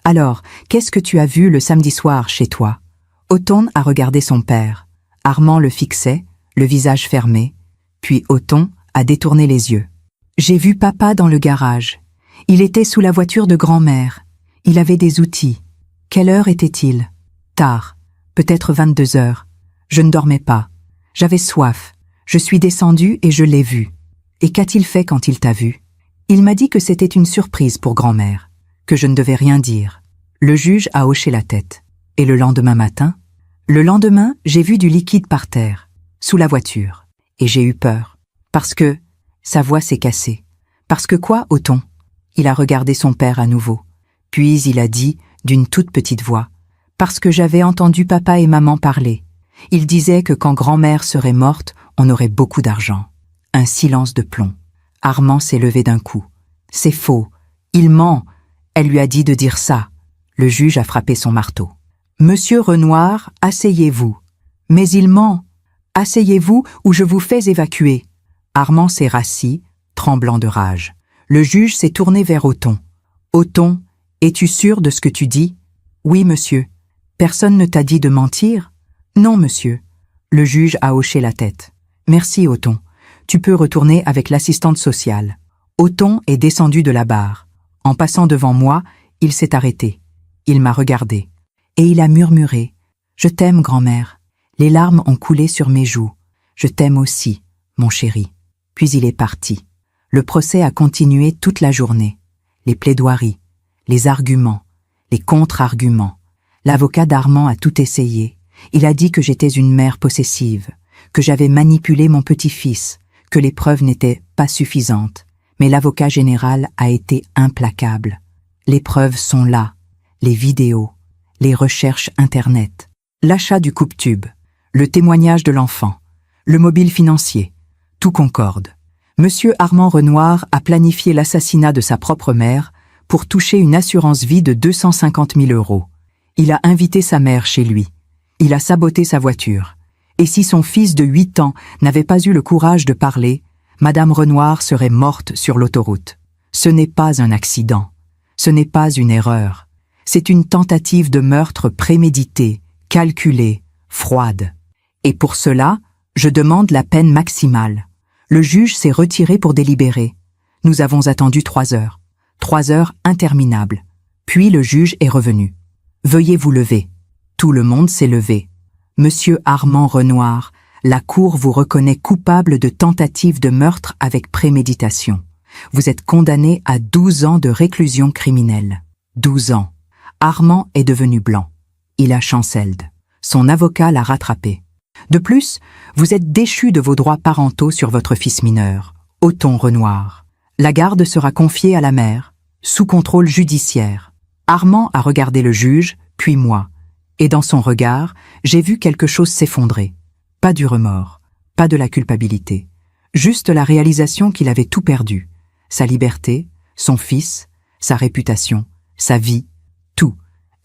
Alors, qu'est-ce que tu as vu le samedi soir chez toi ?» Othon a regardé son père. Armand le fixait, le visage fermé. Puis Othon a détourné les yeux. « J'ai vu papa dans le garage. Il était sous la voiture de grand-mère. Il avait des outils. Quelle heure était-il ? Tard. Peut-être 22 heures. Je ne dormais pas. J'avais soif. Je suis descendu et je l'ai vu. Et qu'a-t-il fait quand il t'a vu ? Il m'a dit que c'était une surprise pour grand-mère, que je ne devais rien dire. » Le juge a hoché la tête. « Et le lendemain matin ? » Le lendemain, j'ai vu du liquide par terre, sous la voiture. Et j'ai eu peur. Parce que sa voix s'est cassée. Parce que quoi, Othon ? Il a regardé son père à nouveau. Puis il a dit, d'une toute petite voix, « Parce que j'avais entendu papa et maman parler. Ils disaient que quand grand-mère serait morte, on aurait beaucoup d'argent. » Un silence de plomb. Armand s'est levé d'un coup. « C'est faux. Il ment. Elle lui a dit de dire ça. » Le juge a frappé son marteau. « Monsieur Renoir, asseyez-vous. »« Mais il ment. Asseyez-vous ou je vous fais évacuer. » Armand s'est rassis, tremblant de rage. Le juge s'est tourné vers Othon. « Othon, es-tu sûr de ce que tu dis ?»« Oui, monsieur. »« Personne ne t'a dit de mentir ?»« Non, monsieur. » Le juge a hoché la tête. « Merci, Othon. Tu peux retourner avec l'assistante sociale. » Othon est descendu de la barre. En passant devant moi, il s'est arrêté. Il m'a regardé. Et il a murmuré. « Je t'aime, grand-mère. » Les larmes ont coulé sur mes joues. « Je t'aime aussi, mon chéri. » Puis il est parti. Le procès a continué toute la journée. Les plaidoiries, les arguments, les contre-arguments. L'avocat d'Armand a tout essayé. Il a dit que j'étais une mère possessive, que j'avais manipulé mon petit-fils, que les preuves n'étaient pas suffisantes. Mais l'avocat général a été implacable. Les preuves sont là, les vidéos, les recherches Internet, l'achat du coupe-tube, le témoignage de l'enfant, le mobile financier, tout concorde. Monsieur Armand Renoir a planifié l'assassinat de sa propre mère pour toucher une assurance vie de 250 000 €. Il a invité sa mère chez lui. Il a saboté sa voiture. Et si son fils de 8 ans n'avait pas eu le courage de parler, Madame Renoir serait morte sur l'autoroute. Ce n'est pas un accident. Ce n'est pas une erreur. C'est une tentative de meurtre préméditée, calculée, froide. Et pour cela, je demande la peine maximale. Le juge s'est retiré pour délibérer. Nous avons attendu 3 heures. 3 heures interminables. Puis le juge est revenu. « Veuillez vous lever. » Tout le monde s'est levé. « Monsieur Armand Renoir, la Cour vous reconnaît coupable de tentative de meurtre avec préméditation. Vous êtes condamné à 12 ans de réclusion criminelle. » 12 ans. Armand est devenu blanc. Il a chancelled. Son avocat l'a rattrapé. De plus, vous êtes déchu de vos droits parentaux sur votre fils mineur, Othon Renoir. La garde sera confiée à la mère, sous contrôle judiciaire. Armand a regardé le juge, puis moi. Et dans son regard, j'ai vu quelque chose s'effondrer. Pas du remords, pas de la culpabilité. Juste la réalisation qu'il avait tout perdu. Sa liberté, son fils, sa réputation, sa vie, tout.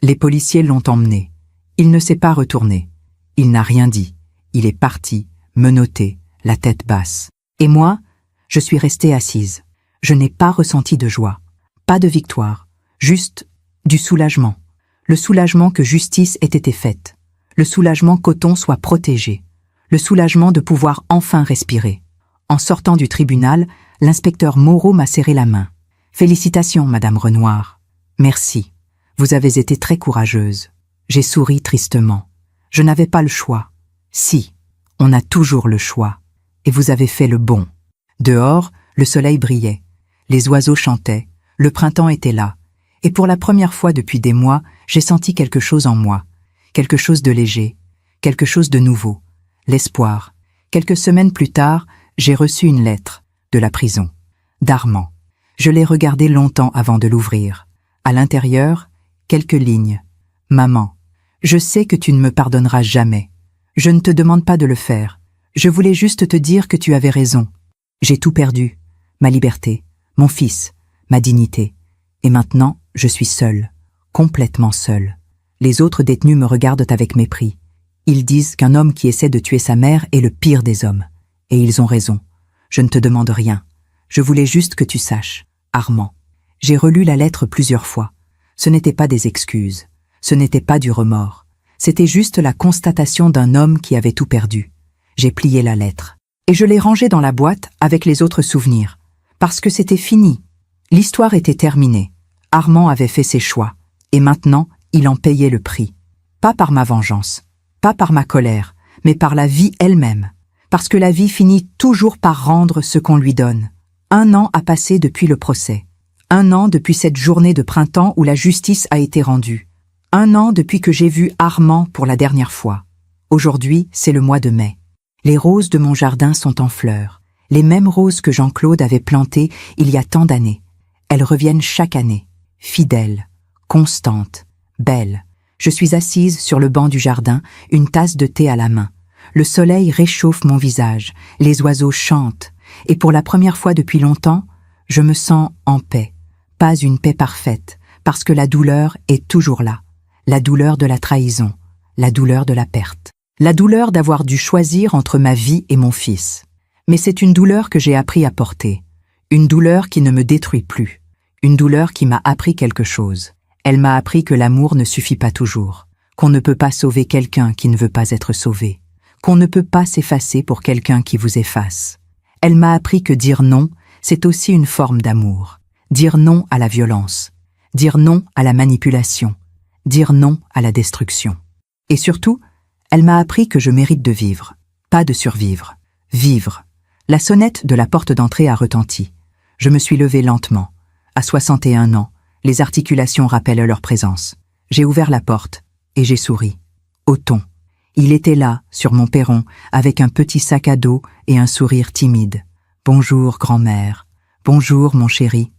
Les policiers l'ont emmené. Il ne s'est pas retourné. Il n'a rien dit. Il est parti, menotté, la tête basse. Et moi, je suis restée assise. Je n'ai pas ressenti de joie. Pas de victoire. Juste du soulagement. Le soulagement que justice ait été faite. Le soulagement qu'Othon soit protégé. Le soulagement de pouvoir enfin respirer. En sortant du tribunal, l'inspecteur Moreau m'a serré la main. « Félicitations, Madame Renoir. Merci. Vous avez été très courageuse. » J'ai souri tristement. Je n'avais pas le choix. Si, on a toujours le choix. Et vous avez fait le bon. Dehors, le soleil brillait. Les oiseaux chantaient. Le printemps était là. Et pour la première fois depuis des mois, j'ai senti quelque chose en moi. Quelque chose de léger. Quelque chose de nouveau. L'espoir. Quelques semaines plus tard, j'ai reçu une lettre de la prison. D'Armand. Je l'ai regardée longtemps avant de l'ouvrir. À l'intérieur, quelques lignes. Maman, je sais que tu ne me pardonneras jamais. Je ne te demande pas de le faire. Je voulais juste te dire que tu avais raison. J'ai tout perdu. Ma liberté, mon fils, ma dignité. Et maintenant, je suis seule. Complètement seule. Les autres détenus me regardent avec mépris. Ils disent qu'un homme qui essaie de tuer sa mère est le pire des hommes. Et ils ont raison. Je ne te demande rien. Je voulais juste que tu saches. Armand. J'ai relu la lettre plusieurs fois. Ce n'était pas des excuses. Ce n'était pas du remords. C'était juste la constatation d'un homme qui avait tout perdu. J'ai plié la lettre. Et je l'ai rangée dans la boîte avec les autres souvenirs. Parce que c'était fini. L'histoire était terminée. Armand avait fait ses choix. Et maintenant, il en payait le prix. Pas par ma vengeance. Pas par ma colère. Mais par la vie elle-même. Parce que la vie finit toujours par rendre ce qu'on lui donne. 1 an a passé depuis le procès. 1 an depuis cette journée de printemps où la justice a été rendue. 1 an depuis que j'ai vu Armand pour la dernière fois. Aujourd'hui, c'est le mois de mai. Les roses de mon jardin sont en fleurs. Les mêmes roses que Jean-Claude avait plantées il y a tant d'années. Elles reviennent chaque année. Fidèles, constantes, belles. Je suis assise sur le banc du jardin, une tasse de thé à la main. Le soleil réchauffe mon visage. Les oiseaux chantent. Et pour la première fois depuis longtemps, je me sens en paix. Pas une paix parfaite, parce que la douleur est toujours là. La douleur de la trahison, la douleur de la perte. La douleur d'avoir dû choisir entre ma vie et mon fils. Mais c'est une douleur que j'ai appris à porter. Une douleur qui ne me détruit plus. Une douleur qui m'a appris quelque chose. Elle m'a appris que l'amour ne suffit pas toujours. Qu'on ne peut pas sauver quelqu'un qui ne veut pas être sauvé. Qu'on ne peut pas s'effacer pour quelqu'un qui vous efface. Elle m'a appris que dire non, c'est aussi une forme d'amour. Dire non à la violence. Dire non à la manipulation. Dire non à la destruction. Et surtout, elle m'a appris que je mérite de vivre, pas de survivre. Vivre. La sonnette de la porte d'entrée a retenti. Je me suis levée lentement. À 61 ans, les articulations rappellent leur présence. J'ai ouvert la porte et j'ai souri. Othon. Il était là, sur mon perron, avec un petit sac à dos et un sourire timide. « Bonjour, grand-mère. Bonjour, mon chéri. »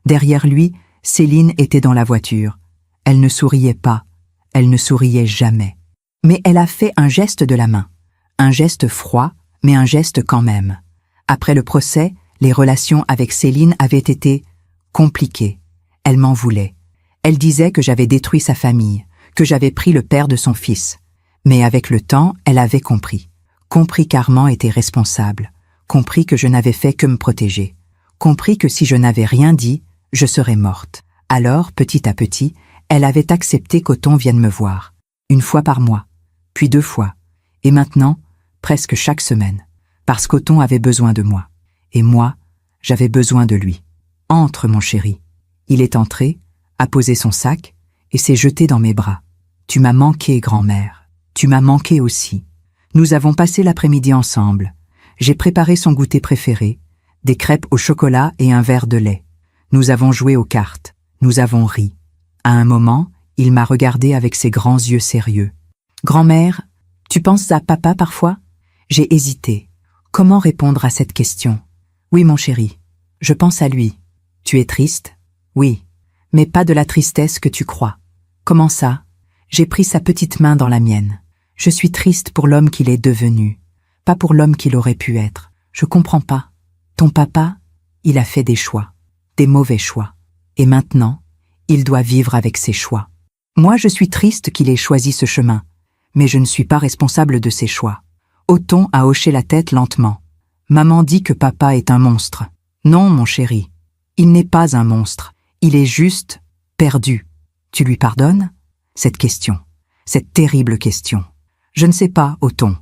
Derrière lui, Céline était dans la voiture. Elle ne souriait pas. Elle ne souriait jamais. Mais elle a fait un geste de la main. Un geste froid, mais un geste quand même. Après le procès, les relations avec Céline avaient été compliquées. Elle m'en voulait. Elle disait que j'avais détruit sa famille, que j'avais pris le père de son fils. Mais avec le temps, elle avait compris. Compris qu'Armand était responsable. Compris que je n'avais fait que me protéger. Compris que si je n'avais rien dit, je serais morte. Alors, petit à petit, elle avait accepté qu'Othon vienne me voir. 1 fois par mois, puis 2 fois. Et maintenant, presque chaque semaine. Parce qu'Othon avait besoin de moi. Et moi, j'avais besoin de lui. « Entre, mon chéri. » Il est entré, a posé son sac et s'est jeté dans mes bras. « Tu m'as manqué, grand-mère. Tu m'as manqué aussi. Nous avons passé l'après-midi ensemble. J'ai préparé son goûter préféré, des crêpes au chocolat et un verre de lait. Nous avons joué aux cartes. Nous avons ri. À un moment, il m'a regardé avec ses grands yeux sérieux. « Grand-mère, tu penses à papa parfois ?» J'ai hésité. Comment répondre à cette question? « Oui, mon chéri, je pense à lui. »« Tu es triste ?»« Oui, mais pas de la tristesse que tu crois. »« Comment ça ?» J'ai pris sa petite main dans la mienne. Je suis triste pour l'homme qu'il est devenu, pas pour l'homme qu'il aurait pu être. Je comprends pas. Ton papa, il a fait des choix, des mauvais choix. Et maintenant, il doit vivre avec ses choix. Moi, je suis triste qu'il ait choisi ce chemin, mais je ne suis pas responsable de ses choix. Othon a hoché la tête lentement. Maman dit que papa est un monstre. Non, mon chéri, il n'est pas un monstre. Il est juste perdu. Tu lui pardonnes ? Cette question, cette terrible question. Je ne sais pas, Othon.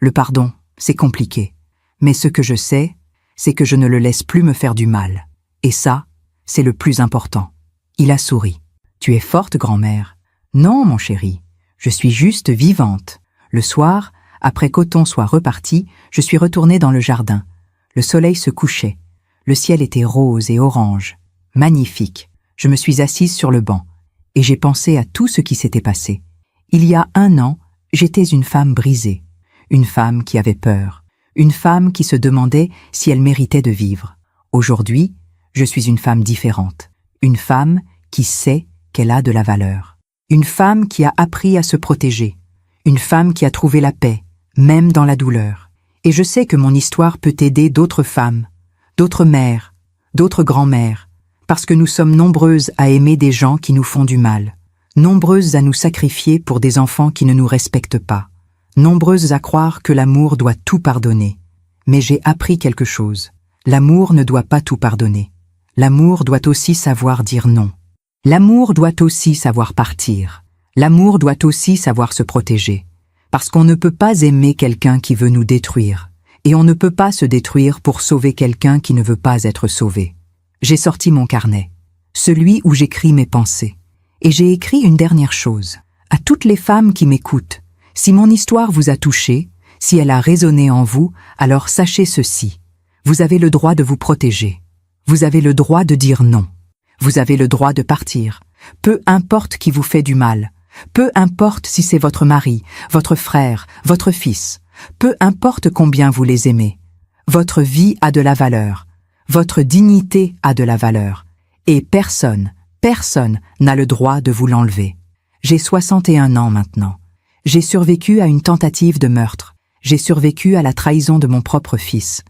Le pardon, c'est compliqué. Mais ce que je sais, c'est que je ne le laisse plus me faire du mal. Et ça, c'est le plus important. Il a souri. Tu es forte, grand-mère. Non, mon chéri, je suis juste vivante. Le soir, après qu'Othon soit reparti, je suis retournée dans le jardin. Le soleil se couchait. Le ciel était rose et orange. Magnifique. Je me suis assise sur le banc. Et j'ai pensé à tout ce qui s'était passé. Il y a 1 an, j'étais une femme brisée, une femme qui avait peur, une femme qui se demandait si elle méritait de vivre. Aujourd'hui, je suis une femme différente, une femme qui sait qu'elle a de la valeur, Une femme qui a appris à se protéger. Une femme qui a trouvé la paix, même dans la douleur. Et je sais que mon histoire peut aider d'autres femmes, d'autres mères, d'autres grand-mères, parce que nous sommes nombreuses à aimer des gens qui nous font du mal, nombreuses à nous sacrifier pour des enfants qui ne nous respectent pas, nombreuses à croire que l'amour doit tout pardonner. Mais j'ai appris quelque chose. L'amour ne doit pas tout pardonner. L'amour doit aussi savoir dire non. L'amour doit aussi savoir partir. L'amour doit aussi savoir se protéger. Parce qu'on ne peut pas aimer quelqu'un qui veut nous détruire. Et on ne peut pas se détruire pour sauver quelqu'un qui ne veut pas être sauvé. J'ai sorti mon carnet, celui où j'écris mes pensées. Et j'ai écrit une dernière chose. À toutes les femmes qui m'écoutent, si mon histoire vous a touché, si elle a résonné en vous, alors sachez ceci. Vous avez le droit de vous protéger. Vous avez le droit de dire non. Vous avez le droit de partir. Peu importe qui vous fait du mal. Peu importe si c'est votre mari, votre frère, votre fils. Peu importe combien vous les aimez. Votre vie a de la valeur. Votre dignité a de la valeur. Et personne n'a le droit de vous l'enlever. J'ai 61 ans maintenant. J'ai survécu à une tentative de meurtre. J'ai survécu à la trahison de mon propre fils.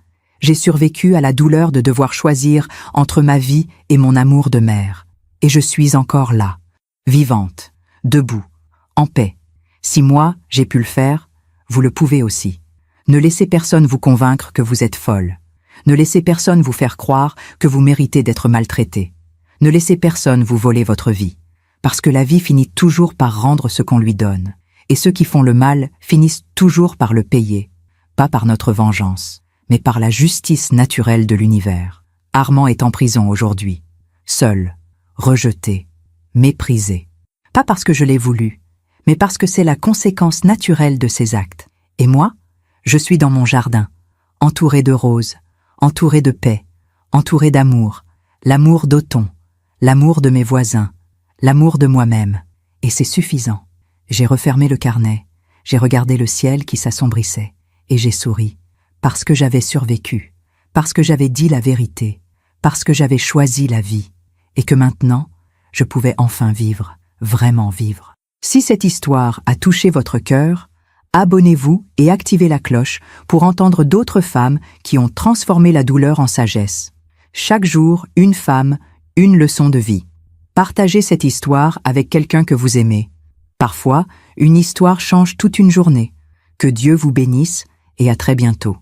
J'ai survécu à la douleur de devoir choisir entre ma vie et mon amour de mère. Et je suis encore là, vivante, debout, en paix. Si moi, j'ai pu le faire, vous le pouvez aussi. Ne laissez personne vous convaincre que vous êtes folle. Ne laissez personne vous faire croire que vous méritez d'être maltraité. Ne laissez personne vous voler votre vie. Parce que la vie finit toujours par rendre ce qu'on lui donne. Et ceux qui font le mal finissent toujours par le payer. Pas par notre vengeance, mais par la justice naturelle de l'univers. Armand est en prison aujourd'hui. Seul, rejeté, méprisé. Pas parce que je l'ai voulu, mais parce que c'est la conséquence naturelle de ses actes. Et moi, je suis dans mon jardin, entouré de roses, entouré de paix, entouré d'amour, l'amour d'Othon, l'amour de mes voisins, l'amour de moi-même. Et c'est suffisant. J'ai refermé le carnet, j'ai regardé le ciel qui s'assombrissait, et j'ai souri, parce que j'avais survécu, parce que j'avais dit la vérité, parce que j'avais choisi la vie, et que maintenant, je pouvais enfin vivre, vraiment vivre. Si cette histoire a touché votre cœur, abonnez-vous et activez la cloche pour entendre d'autres femmes qui ont transformé la douleur en sagesse. Chaque jour, une femme, une leçon de vie. Partagez cette histoire avec quelqu'un que vous aimez. Parfois, une histoire change toute une journée. Que Dieu vous bénisse et à très bientôt.